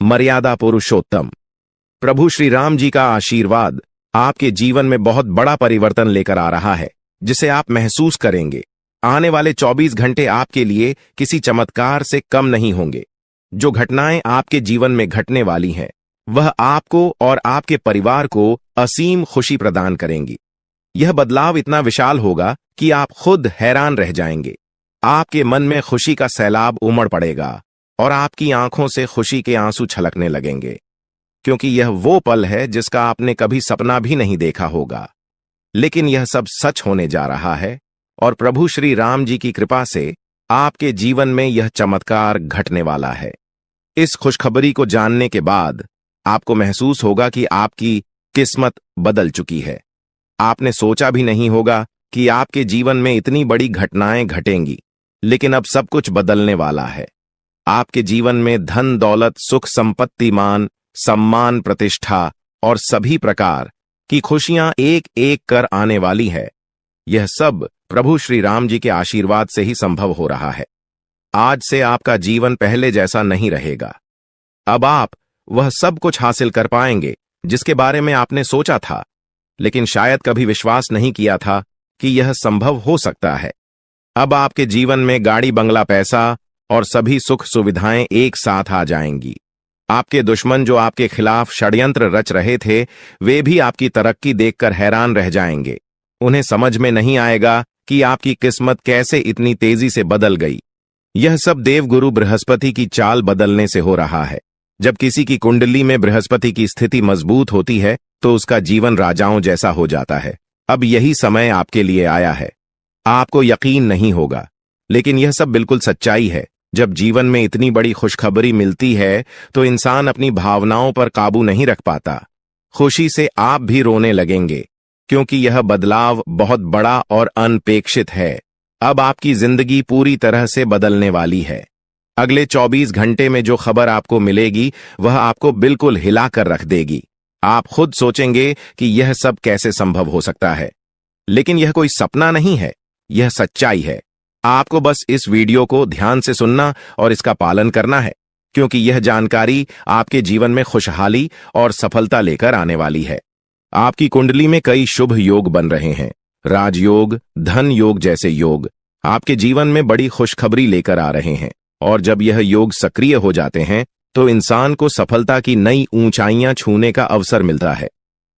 मर्यादा पुरुषोत्तम प्रभु श्री राम जी का आशीर्वाद आपके जीवन में बहुत बड़ा परिवर्तन लेकर आ रहा है, जिसे आप महसूस करेंगे। आने वाले 24 घंटे आपके लिए किसी चमत्कार से कम नहीं होंगे। जो घटनाएं आपके जीवन में घटने वाली हैं, वह आपको और आपके परिवार को असीम खुशी प्रदान करेंगी। यह बदलाव इतना विशाल होगा कि आप खुद हैरान रह जाएंगे। आपके मन में खुशी का सैलाब उमड़ पड़ेगा और आपकी आंखों से खुशी के आंसू छलकने लगेंगे, क्योंकि यह वो पल है जिसका आपने कभी सपना भी नहीं देखा होगा। लेकिन यह सब सच होने जा रहा है और प्रभु श्री राम जी की कृपा से आपके जीवन में यह चमत्कार घटने वाला है। इस खुशखबरी को जानने के बाद आपको महसूस होगा कि आपकी किस्मत बदल चुकी है। आपने सोचा भी नहीं होगा कि आपके जीवन में इतनी बड़ी घटनाएं घटेंगी, लेकिन अब सब कुछ बदलने वाला है। आपके जीवन में धन, दौलत, सुख, संपत्ति, मान, सम्मान, प्रतिष्ठा और सभी प्रकार की खुशियां एक एक कर आने वाली है। यह सब प्रभु श्री राम जी के आशीर्वाद से ही संभव हो रहा है। आज से आपका जीवन पहले जैसा नहीं रहेगा। अब आप वह सब कुछ हासिल कर पाएंगे जिसके बारे में आपने सोचा था, लेकिन शायद कभी विश्वास नहीं किया था कि यह संभव हो सकता है। अब आपके जीवन में गाड़ी, बंगला, पैसा और सभी सुख सुविधाएं एक साथ आ जाएंगी। आपके दुश्मन जो आपके खिलाफ षड्यंत्र रच रहे थे, वे भी आपकी तरक्की देखकर हैरान रह जाएंगे। उन्हें समझ में नहीं आएगा कि आपकी किस्मत कैसे इतनी तेजी से बदल गई। यह सब देवगुरु बृहस्पति की चाल बदलने से हो रहा है। जब किसी की कुंडली में बृहस्पति की स्थिति मजबूत होती है तो उसका जीवन राजाओं जैसा हो जाता है। अब यही समय आपके लिए आया है। आपको यकीन नहीं होगा, लेकिन यह सब बिल्कुल सच्चाई है। जब जीवन में इतनी बड़ी खुशखबरी मिलती है तो इंसान अपनी भावनाओं पर काबू नहीं रख पाता। खुशी से आप भी रोने लगेंगे, क्योंकि यह बदलाव बहुत बड़ा और अनपेक्षित है। अब आपकी जिंदगी पूरी तरह से बदलने वाली है। अगले 24 घंटे में जो खबर आपको मिलेगी वह आपको बिल्कुल हिला कर रख देगी। आप खुद सोचेंगे कि यह सब कैसे संभव हो सकता है, लेकिन यह कोई सपना नहीं है, यह सच्चाई है। आपको बस इस वीडियो को ध्यान से सुनना और इसका पालन करना है, क्योंकि यह जानकारी आपके जीवन में खुशहाली और सफलता लेकर आने वाली है। आपकी कुंडली में कई शुभ योग बन रहे हैं। राजयोग, धन योग जैसे योग आपके जीवन में बड़ी खुशखबरी लेकर आ रहे हैं, और जब यह योग सक्रिय हो जाते हैं तो इंसान को सफलता की नई ऊंचाइयां छूने का अवसर मिलता है।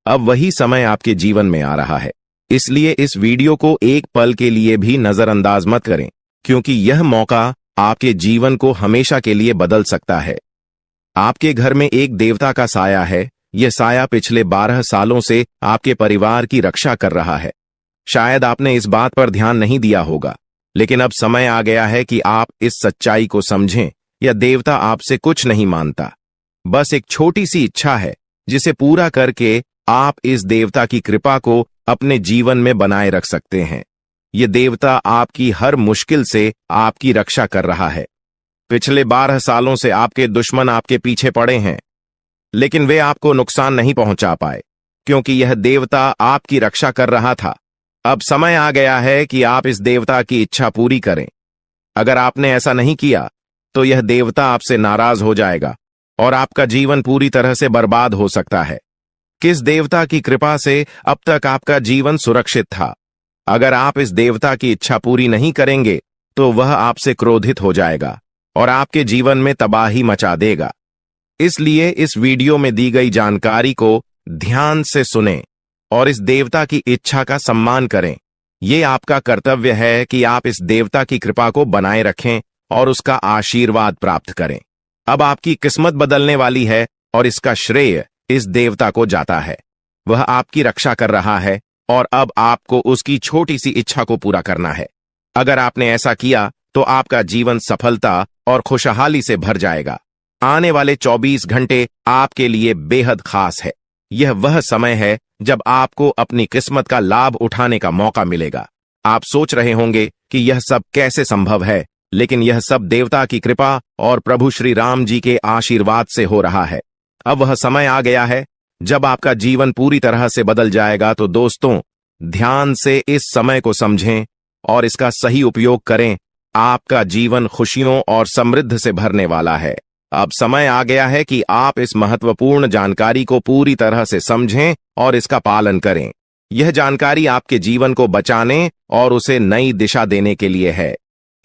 अब वही समय आपके जीवन में आ रहा है, इसलिए इस वीडियो को एक पल के लिए भी नजरअंदाज मत करें, क्योंकि यह मौका आपके जीवन को हमेशा के लिए बदल सकता है। आपके घर में एक देवता का साया है। यह साया पिछले 12 सालों से आपके परिवार की रक्षा कर रहा है। शायद आपने इस बात पर ध्यान नहीं दिया होगा, लेकिन अब समय आ गया है कि आप इस सच्चाई को समझें। यह देवता आपसे कुछ नहीं मांगता, बस एक छोटी सी इच्छा है, जिसे पूरा करके आप इस देवता की कृपा को अपने जीवन में बनाए रख सकते हैं। यह देवता आपकी हर मुश्किल से आपकी रक्षा कर रहा है। पिछले 12 सालों से आपके दुश्मन आपके पीछे पड़े हैं, लेकिन वे आपको नुकसान नहीं पहुंचा पाए, क्योंकि यह देवता आपकी रक्षा कर रहा था। अब समय आ गया है कि आप इस देवता की इच्छा पूरी करें। अगर आपने ऐसा नहीं किया तो यह देवता आपसे नाराज हो जाएगा और आपका जीवन पूरी तरह से बर्बाद हो सकता है। किस देवता की कृपा से अब तक आपका जीवन सुरक्षित था? अगर आप इस देवता की इच्छा पूरी नहीं करेंगे तो वह आपसे क्रोधित हो जाएगा और आपके जीवन में तबाही मचा देगा। इसलिए इस वीडियो में दी गई जानकारी को ध्यान से सुनें और इस देवता की इच्छा का सम्मान करें। यह आपका कर्तव्य है कि आप इस देवता की कृपा को बनाए रखें और उसका आशीर्वाद प्राप्त करें। अब आपकी किस्मत बदलने वाली है और इसका श्रेय इस देवता को जाता है। वह आपकी रक्षा कर रहा है और अब आपको उसकी छोटी सी इच्छा को पूरा करना है। अगर आपने ऐसा किया तो आपका जीवन सफलता और खुशहाली से भर जाएगा। आने वाले 24 घंटे आपके लिए बेहद खास है। यह वह समय है जब आपको अपनी किस्मत का लाभ उठाने का मौका मिलेगा। आप सोच रहे होंगे कि यह सब कैसे संभव है, लेकिन यह सब देवता की कृपा और प्रभु श्री राम जी के आशीर्वाद से हो रहा है। अब वह समय आ गया है जब आपका जीवन पूरी तरह से बदल जाएगा। तो दोस्तों, ध्यान से इस समय को समझें और इसका सही उपयोग करें। आपका जीवन खुशियों और समृद्धि से भरने वाला है। अब समय आ गया है कि आप इस महत्वपूर्ण जानकारी को पूरी तरह से समझें और इसका पालन करें। यह जानकारी आपके जीवन को बचाने और उसे नई दिशा देने के लिए है।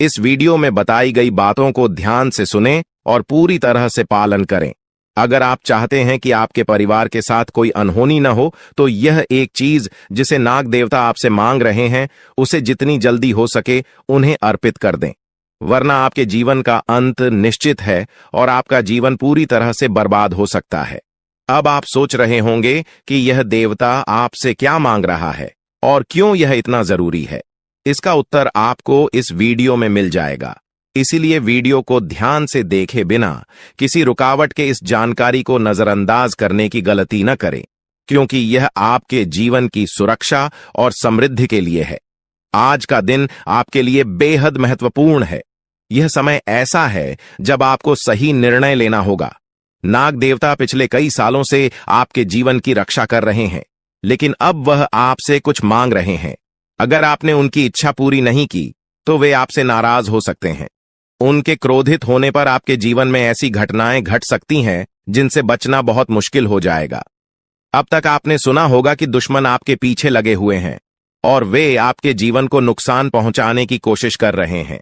इस वीडियो में बताई गई बातों को ध्यान से सुनें और पूरी तरह से पालन करें। अगर आप चाहते हैं कि आपके परिवार के साथ कोई अनहोनी न हो, तो यह एक चीज जिसे नाग देवता आपसे मांग रहे हैं, उसे जितनी जल्दी हो सके उन्हें अर्पित कर दें, वरना आपके जीवन का अंत निश्चित है और आपका जीवन पूरी तरह से बर्बाद हो सकता है। अब आप सोच रहे होंगे कि यह देवता आपसे क्या मांग रहा है और क्यों यह इतना जरूरी है। इसका उत्तर आपको इस वीडियो में मिल जाएगा, इसीलिए वीडियो को ध्यान से देखे बिना किसी रुकावट के इस जानकारी को नजरअंदाज करने की गलती न करें, क्योंकि यह आपके जीवन की सुरक्षा और समृद्धि के लिए है। आज का दिन आपके लिए बेहद महत्वपूर्ण है। यह समय ऐसा है जब आपको सही निर्णय लेना होगा। नाग देवता पिछले कई सालों से आपके जीवन की रक्षा कर रहे हैं, लेकिन अब वह आपसे कुछ मांग रहे हैं। अगर आपने उनकी इच्छा पूरी नहीं की तो वे आपसे नाराज हो सकते हैं। उनके क्रोधित होने पर आपके जीवन में ऐसी घटनाएं घट सकती हैं जिनसे बचना बहुत मुश्किल हो जाएगा। अब तक आपने सुना होगा कि दुश्मन आपके पीछे लगे हुए हैं और वे आपके जीवन को नुकसान पहुंचाने की कोशिश कर रहे हैं,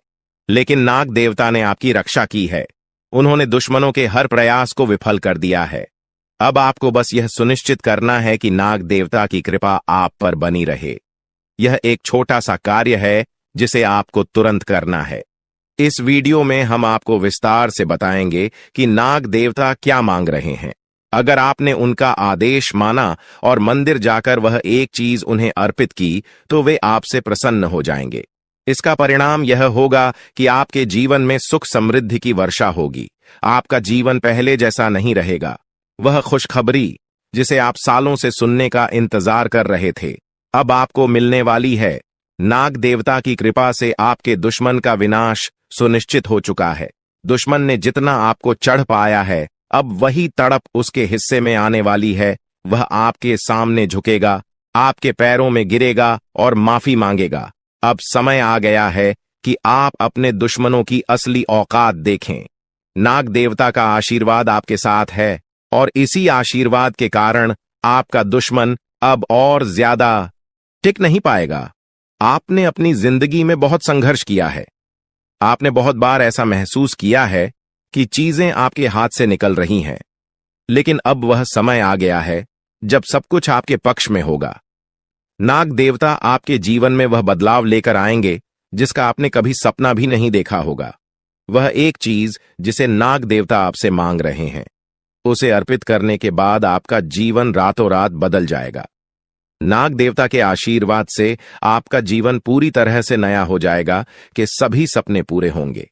लेकिन नाग देवता ने आपकी रक्षा की है। उन्होंने दुश्मनों के हर प्रयास को विफल कर दिया है। अब आपको बस यह सुनिश्चित करना है कि नाग देवता की कृपा आप पर बनी रहे। यह एक छोटा सा कार्य है जिसे आपको तुरंत करना है। इस वीडियो में हम आपको विस्तार से बताएंगे कि नाग देवता क्या मांग रहे हैं। अगर आपने उनका आदेश माना और मंदिर जाकर वह एक चीज उन्हें अर्पित की तो वे आपसे प्रसन्न हो जाएंगे। इसका परिणाम यह होगा कि आपके जीवन में सुख समृद्धि की वर्षा होगी। आपका जीवन पहले जैसा नहीं रहेगा। वह खुशखबरी जिसे आप सालों से सुनने का इंतजार कर रहे थे, अब आपको मिलने वाली है। नाग देवता की कृपा से आपके दुश्मन का विनाश सुनिश्चित हो चुका है। दुश्मन ने जितना आपको चढ़ पाया है, अब वही तड़प उसके हिस्से में आने वाली है। वह आपके सामने झुकेगा, आपके पैरों में गिरेगा और माफी मांगेगा। अब समय आ गया है कि आप अपने दुश्मनों की असली औकात देखें। नाग देवता का आशीर्वाद आपके साथ है और इसी आशीर्वाद के कारण आपका दुश्मन अब और ज्यादा टिक नहीं पाएगा। आपने अपनी जिंदगी में बहुत संघर्ष किया है। आपने बहुत बार ऐसा महसूस किया है कि चीजें आपके हाथ से निकल रही हैं, लेकिन अब वह समय आ गया है जब सब कुछ आपके पक्ष में होगा। नाग देवता आपके जीवन में वह बदलाव लेकर आएंगे जिसका आपने कभी सपना भी नहीं देखा होगा। वह एक चीज जिसे नाग देवता आपसे मांग रहे हैं, उसे अर्पित करने के बाद आपका जीवन रातों रात बदल जाएगा। नाग देवता के आशीर्वाद से आपका जीवन पूरी तरह से नया हो जाएगा कि सभी सपने पूरे होंगे।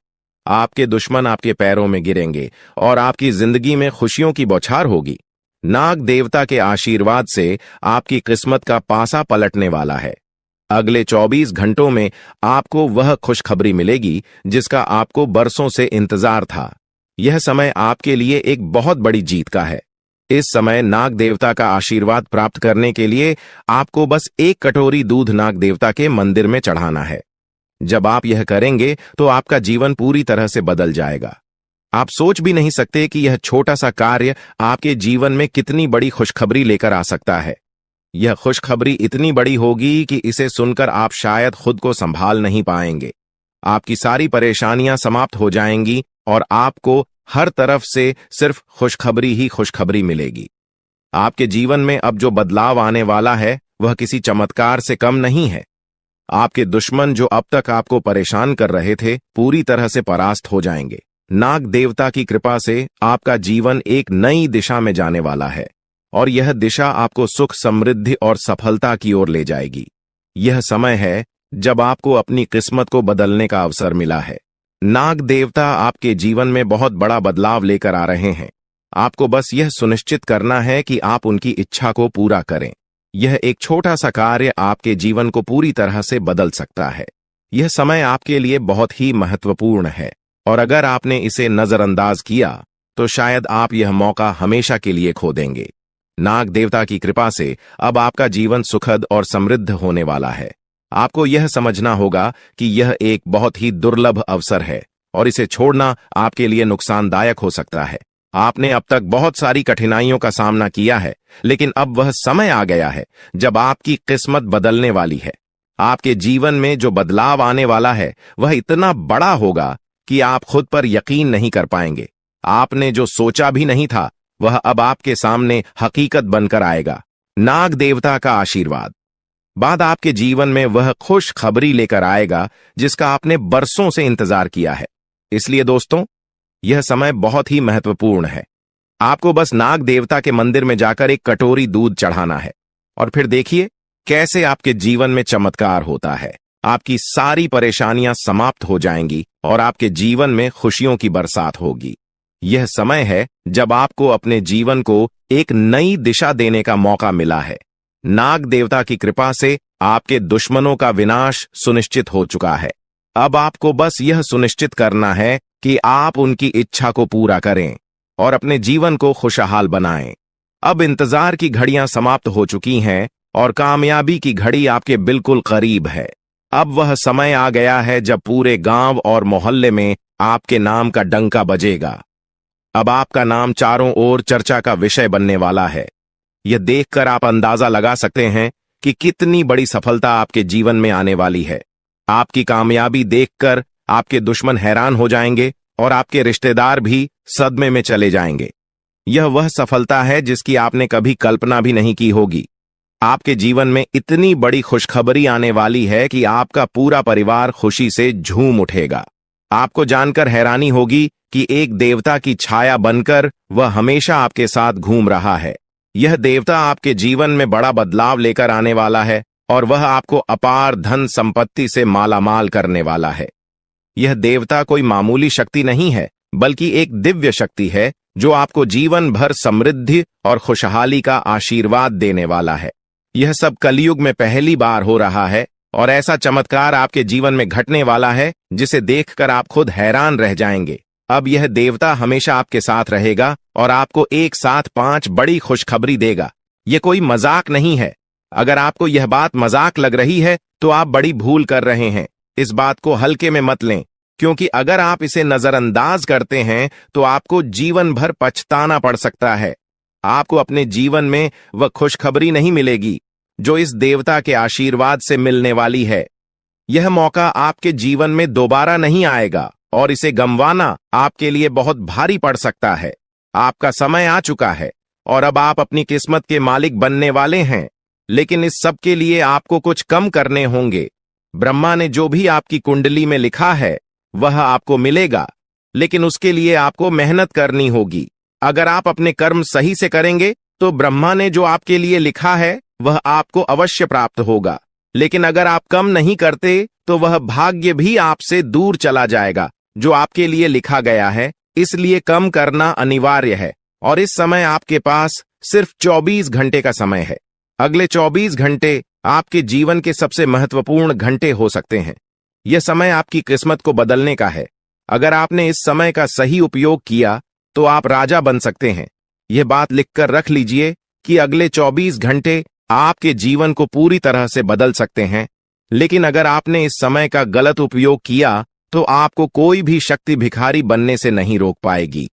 आपके दुश्मन आपके पैरों में गिरेंगे और आपकी जिंदगी में खुशियों की बौछार होगी। नाग देवता के आशीर्वाद से आपकी किस्मत का पासा पलटने वाला है। अगले 24 घंटों में आपको वह खुशखबरी मिलेगी जिसका आपको बरसों से इंतजार था। यह समय आपके लिए एक बहुत बड़ी जीत का है। इस समय नाग देवता का आशीर्वाद प्राप्त करने के लिए आपको बस एक कटोरी दूध नाग देवता के मंदिर में चढ़ाना है। जब आप यह करेंगे तो आपका जीवन पूरी तरह से बदल जाएगा। आप सोच भी नहीं सकते कि यह छोटा सा कार्य आपके जीवन में कितनी बड़ी खुशखबरी लेकर आ सकता है। यह खुशखबरी इतनी बड़ी होगी कि इसे सुनकर आप शायद खुद को संभाल नहीं पाएंगे। आपकी सारी परेशानियां समाप्त हो जाएंगी और आपको हर तरफ से सिर्फ खुशखबरी ही खुशखबरी मिलेगी। आपके जीवन में अब जो बदलाव आने वाला है वह किसी चमत्कार से कम नहीं है। आपके दुश्मन जो अब तक आपको परेशान कर रहे थे, पूरी तरह से परास्त हो जाएंगे। नाग देवता की कृपा से आपका जीवन एक नई दिशा में जाने वाला है और यह दिशा आपको सुख समृद्धि और सफलता की ओर ले जाएगी। यह समय है जब आपको अपनी किस्मत को बदलने का अवसर मिला है। नाग देवता आपके जीवन में बहुत बड़ा बदलाव लेकर आ रहे हैं। आपको बस यह सुनिश्चित करना है कि आप उनकी इच्छा को पूरा करें। यह एक छोटा सा कार्य आपके जीवन को पूरी तरह से बदल सकता है। यह समय आपके लिए बहुत ही महत्वपूर्ण है और अगर आपने इसे नजरअंदाज किया तो शायद आप यह मौका हमेशा के लिए खो देंगे। नाग देवता की कृपा से अब आपका जीवन सुखद और समृद्ध होने वाला है। आपको यह समझना होगा कि यह एक बहुत ही दुर्लभ अवसर है और इसे छोड़ना आपके लिए नुकसानदायक हो सकता है। आपने अब तक बहुत सारी कठिनाइयों का सामना किया है, लेकिन अब वह समय आ गया है जब आपकी किस्मत बदलने वाली है। आपके जीवन में जो बदलाव आने वाला है वह इतना बड़ा होगा कि आप खुद पर यकीन नहीं कर पाएंगे। आपने जो सोचा भी नहीं था वह अब आपके सामने हकीकत बनकर आएगा। नाग देवता का आशीर्वाद बाद आपके जीवन में वह खुश खबरी लेकर आएगा जिसका आपने बरसों से इंतजार किया है। इसलिए दोस्तों, यह समय बहुत ही महत्वपूर्ण है। आपको बस नाग देवता के मंदिर में जाकर एक कटोरी दूध चढ़ाना है और फिर देखिए कैसे आपके जीवन में चमत्कार होता है। आपकी सारी परेशानियां समाप्त हो जाएंगी और आपके जीवन में खुशियों की बरसात होगी। यह समय है जब आपको अपने जीवन को एक नई दिशा देने का मौका मिला है। नाग देवता की कृपा से आपके दुश्मनों का विनाश सुनिश्चित हो चुका है। अब आपको बस यह सुनिश्चित करना है कि आप उनकी इच्छा को पूरा करें और अपने जीवन को खुशहाल बनाएं। अब इंतजार की घड़ियां समाप्त हो चुकी हैं और कामयाबी की घड़ी आपके बिल्कुल करीब है। अब वह समय आ गया है जब पूरे गांव और मोहल्ले में आपके नाम का डंका बजेगा। अब आपका नाम चारों ओर चर्चा का विषय बनने वाला है। यह देखकर आप अंदाजा लगा सकते हैं कि कितनी बड़ी सफलता आपके जीवन में आने वाली है। आपकी कामयाबी देखकर आपके दुश्मन हैरान हो जाएंगे और आपके रिश्तेदार भी सदमे में चले जाएंगे। यह वह सफलता है जिसकी आपने कभी कल्पना भी नहीं की होगी। आपके जीवन में इतनी बड़ी खुशखबरी आने वाली है कि आपका पूरा परिवार खुशी से झूम उठेगा। आपको जानकर हैरानी होगी कि एक देवता की छाया बनकर वह हमेशा आपके साथ घूम रहा है। यह देवता आपके जीवन में बड़ा बदलाव लेकर आने वाला है और वह आपको अपार धन संपत्ति से मालामाल करने वाला है। यह देवता कोई मामूली शक्ति नहीं है, बल्कि एक दिव्य शक्ति है जो आपको जीवन भर समृद्धि और खुशहाली का आशीर्वाद देने वाला है। यह सब कलयुग में पहली बार हो रहा है और ऐसा चमत्कार आपके जीवन में घटने वाला है जिसे देखकर आप खुद हैरान रह जाएंगे। अब यह देवता हमेशा आपके साथ रहेगा और आपको एक साथ 5 बड़ी खुशखबरी देगा। यह कोई मजाक नहीं है। अगर आपको यह बात मजाक लग रही है तो आप बड़ी भूल कर रहे हैं। इस बात को हल्के में मत लें, क्योंकि अगर आप इसे नजरअंदाज करते हैं तो आपको जीवन भर पछताना पड़ सकता है। आपको अपने जीवन में वह खुशखबरी नहीं मिलेगी जो इस देवता के आशीर्वाद से मिलने वाली है। यह मौका आपके जीवन में दोबारा नहीं आएगा और इसे गंवाना आपके लिए बहुत भारी पड़ सकता है। आपका समय आ चुका है और अब आप अपनी किस्मत के मालिक बनने वाले हैं, लेकिन इस सब के लिए आपको कुछ कम करने होंगे। ब्रह्मा ने जो भी आपकी कुंडली में लिखा है वह आपको मिलेगा, लेकिन उसके लिए आपको मेहनत करनी होगी। अगर आप अपने कर्म सही से करेंगे तो ब्रह्मा ने जो आपके लिए लिखा है वह आपको अवश्य प्राप्त होगा, लेकिन अगर आप कम नहीं करते तो वह भाग्य भी आपसे दूर चला जाएगा जो आपके लिए लिखा गया है। इसलिए कम करना अनिवार्य है और इस समय आपके पास सिर्फ 24 घंटे का समय है। अगले 24 घंटे आपके जीवन के सबसे महत्वपूर्ण घंटे हो सकते हैं। यह समय आपकी किस्मत को बदलने का है। अगर आपने इस समय का सही उपयोग किया तो आप राजा बन सकते हैं। यह बात लिखकर रख लीजिए कि अगले 24 घंटे आपके जीवन को पूरी तरह से बदल सकते हैं, लेकिन अगर आपने इस समय का गलत उपयोग किया तो आपको कोई भी शक्ति भिखारी बनने से नहीं रोक पाएगी।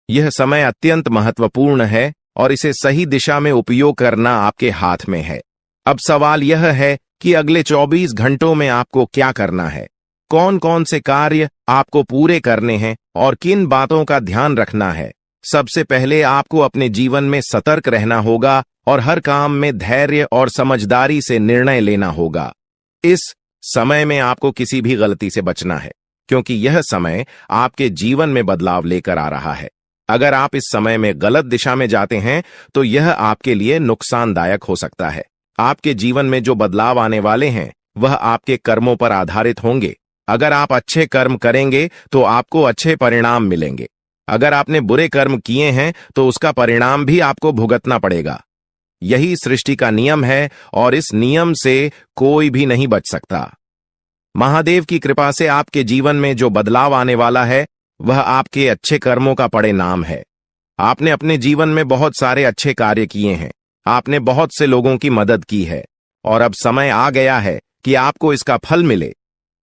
यह समय अत्यंत महत्वपूर्ण है और इसे सही दिशा में उपयोग करना आपके हाथ में है। अब सवाल यह है कि अगले 24 घंटों में आपको क्या करना है, कौन कौन से कार्य आपको पूरे करने हैं और किन बातों का ध्यान रखना है। सबसे पहले आपको अपने जीवन में सतर्क रहना होगा और हर काम में धैर्य और समझदारी से निर्णय लेना होगा। इस समय में आपको किसी भी गलती से बचना है, क्योंकि यह समय आपके जीवन में बदलाव लेकर आ रहा है। अगर आप इस समय में गलत दिशा में जाते हैं तो यह आपके लिए नुकसानदायक हो सकता है। आपके जीवन में जो बदलाव आने वाले हैं वह आपके कर्मों पर आधारित होंगे। अगर आप अच्छे कर्म करेंगे तो आपको अच्छे परिणाम मिलेंगे। अगर आपने बुरे कर्म किए हैं तो उसका परिणाम भी आपको भुगतना पड़ेगा। यही सृष्टि का नियम है और इस नियम से कोई भी नहीं बच सकता। महादेव की कृपा से आपके जीवन में जो बदलाव आने वाला है वह आपके अच्छे कर्मों का परिणाम है। आपने अपने जीवन में बहुत सारे अच्छे कार्य किए हैं, आपने बहुत से लोगों की मदद की है और अब समय आ गया है कि आपको इसका फल मिले।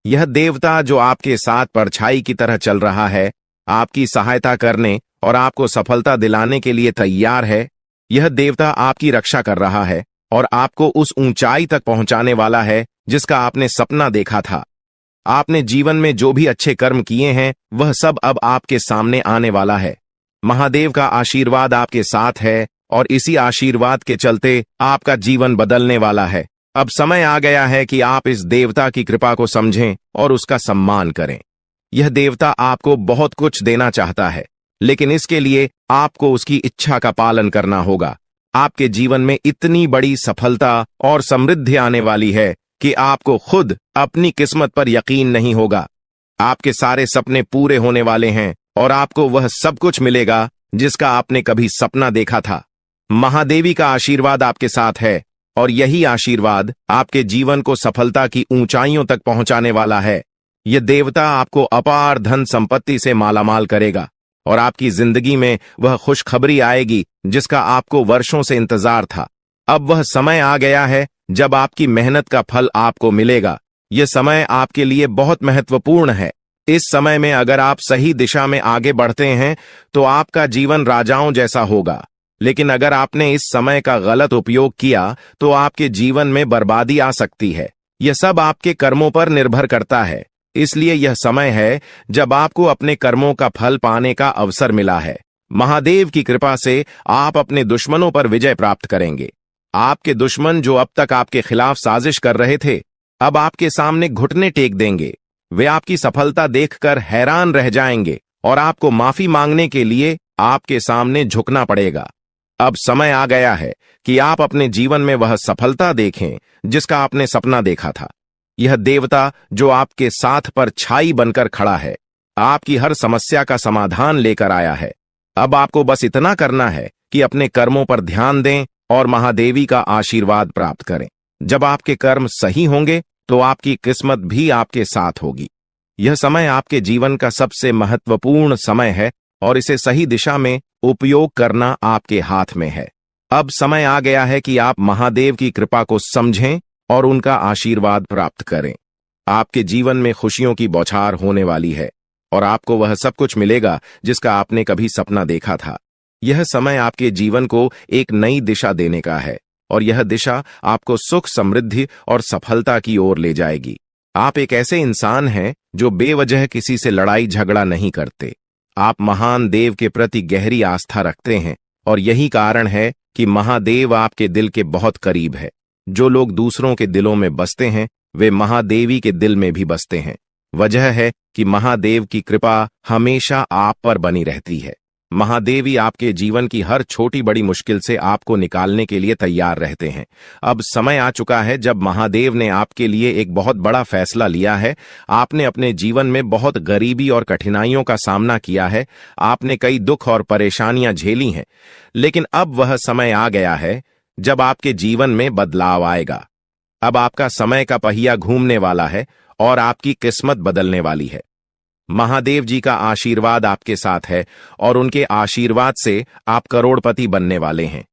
यह देवता जो आपके साथ परछाई की तरह चल रहा है, आपकी सहायता करने और आपको सफलता दिलाने के लिए तैयार है। यह देवता आपकी रक्षा कर रहा है और आपको उस ऊंचाई तक पहुंचाने वाला है जिसका आपने सपना देखा था। आपने जीवन में जो भी अच्छे कर्म किए हैं वह सब अब आपके सामने आने वाला है। महादेव का आशीर्वाद आपके साथ है और इसी आशीर्वाद के चलते आपका जीवन बदलने वाला है। अब समय आ गया है कि आप इस देवता की कृपा को समझें और उसका सम्मान करें। यह देवता आपको बहुत कुछ देना चाहता है, लेकिन इसके लिए आपको उसकी इच्छा का पालन करना होगा। आपके जीवन में इतनी बड़ी सफलता और समृद्धि आने वाली है कि आपको खुद अपनी किस्मत पर यकीन नहीं होगा। आपके सारे सपने पूरे होने वाले हैं और आपको वह सब कुछ मिलेगा जिसका आपने कभी सपना देखा था। महादेवी का आशीर्वाद आपके साथ है और यही आशीर्वाद आपके जीवन को सफलता की ऊंचाइयों तक पहुंचाने वाला है। यह देवता आपको अपार धन संपत्ति से मालामाल करेगा और आपकी जिंदगी में वह खुशखबरी आएगी जिसका आपको वर्षों से इंतजार था। अब वह समय आ गया है जब आपकी मेहनत का फल आपको मिलेगा। यह समय आपके लिए बहुत महत्वपूर्ण है। इस समय में अगर आप सही दिशा में आगे बढ़ते हैं तो आपका जीवन राजाओं जैसा होगा, लेकिन अगर आपने इस समय का गलत उपयोग किया तो आपके जीवन में बर्बादी आ सकती है। यह सब आपके कर्मों पर निर्भर करता है। इसलिए यह समय है जब आपको अपने कर्मों का फल पाने का अवसर मिला है। महादेव की कृपा से आप अपने दुश्मनों पर विजय प्राप्त करेंगे। आपके दुश्मन जो अब तक आपके खिलाफ साजिश कर रहे थे, अब आपके सामने घुटने टेक देंगे। वे आपकी सफलता देखकर हैरान रह जाएंगे और आपको माफी मांगने के लिए आपके सामने झुकना पड़ेगा। अब समय आ गया है कि आप अपने जीवन में वह सफलता देखें जिसका आपने सपना देखा था। यह देवता जो आपके साथ पर छाई बनकर खड़ा है, आपकी हर समस्या का समाधान लेकर आया है। अब आपको बस इतना करना है कि अपने कर्मों पर ध्यान दें और महादेवी का आशीर्वाद प्राप्त करें। जब आपके कर्म सही होंगे तो आपकी किस्मत भी आपके साथ होगी। यह समय आपके जीवन का सबसे महत्वपूर्ण समय है और इसे सही दिशा में उपयोग करना आपके हाथ में है। अब समय आ गया है कि आप महादेव की कृपा को समझें और उनका आशीर्वाद प्राप्त करें। आपके जीवन में खुशियों की बौछार होने वाली है और आपको वह सब कुछ मिलेगा जिसका आपने कभी सपना देखा था। यह समय आपके जीवन को एक नई दिशा देने का है और यह दिशा आपको सुख, समृद्धि और सफलता की ओर ले जाएगी। आप एक ऐसे इंसान हैं जो बेवजह किसी से लड़ाई झगड़ा नहीं करते। आप महान देव के प्रति गहरी आस्था रखते हैं और यही कारण है कि महादेव आपके दिल के बहुत करीब है। जो लोग दूसरों के दिलों में बसते हैं वे महादेवी के दिल में भी बसते हैं। वजह है कि महादेव की कृपा हमेशा आप पर बनी रहती है। महादेवी आपके जीवन की हर छोटी बड़ी मुश्किल से आपको निकालने के लिए तैयार रहते हैं। अब समय आ चुका है जब महादेव ने आपके लिए एक बहुत बड़ा फैसला लिया है। आपने अपने जीवन में बहुत गरीबी और कठिनाइयों का सामना किया है। आपने कई दुख और परेशानियां झेली हैं, लेकिन अब वह समय आ गया है जब आपके जीवन में बदलाव आएगा। अब आपका समय का पहिया घूमने वाला है और आपकी किस्मत बदलने वाली है। महादेव जी का आशीर्वाद आपके साथ है और उनके आशीर्वाद से आप करोड़पति बनने वाले हैं।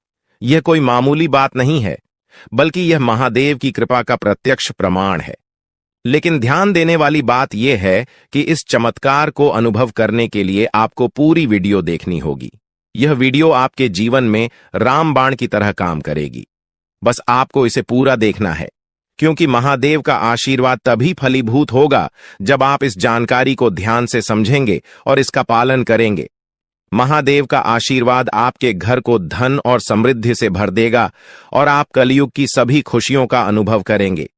यह कोई मामूली बात नहीं है, बल्कि यह महादेव की कृपा का प्रत्यक्ष प्रमाण है। लेकिन ध्यान देने वाली बात यह है कि इस चमत्कार को अनुभव करने के लिए आपको पूरी वीडियो देखनी होगी। यह वीडियो आपके जीवन में रामबाण की तरह काम करेगी। बस आपको इसे पूरा देखना है, क्योंकि महादेव का आशीर्वाद तभी फलीभूत होगा जब आप इस जानकारी को ध्यान से समझेंगे और इसका पालन करेंगे। महादेव का आशीर्वाद आपके घर को धन और समृद्धि से भर देगा और आप कलयुग की सभी खुशियों का अनुभव करेंगे।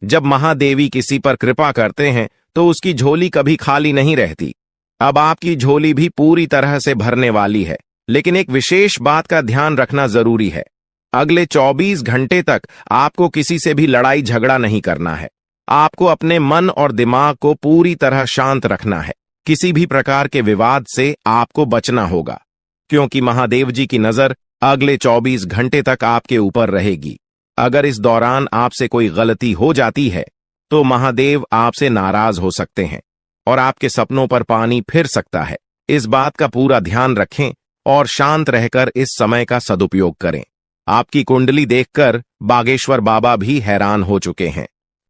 जब महादेवी किसी पर कृपा करते हैं तो उसकी झोली कभी खाली नहीं रहती। अब आपकी झोली भी पूरी तरह से भरने वाली है, लेकिन एक विशेष बात का ध्यान रखना जरूरी है। अगले 24 घंटे तक आपको किसी से भी लड़ाई झगड़ा नहीं करना है। आपको अपने मन और दिमाग को पूरी तरह शांत रखना है। किसी भी प्रकार के विवाद से आपको बचना होगा, क्योंकि महादेव जी की नजर अगले 24 घंटे तक आपके ऊपर रहेगी। अगर इस दौरान आपसे कोई गलती हो जाती है तो महादेव आपसे नाराज हो सकते हैं और आपके सपनों पर पानी फिर सकता है। इस बात का पूरा ध्यान रखें और शांत रहकर इस समय का सदुपयोग करें। आपकी कुंडली देखकर बागेश्वर बाबा भी हैरान हो चुके हैं।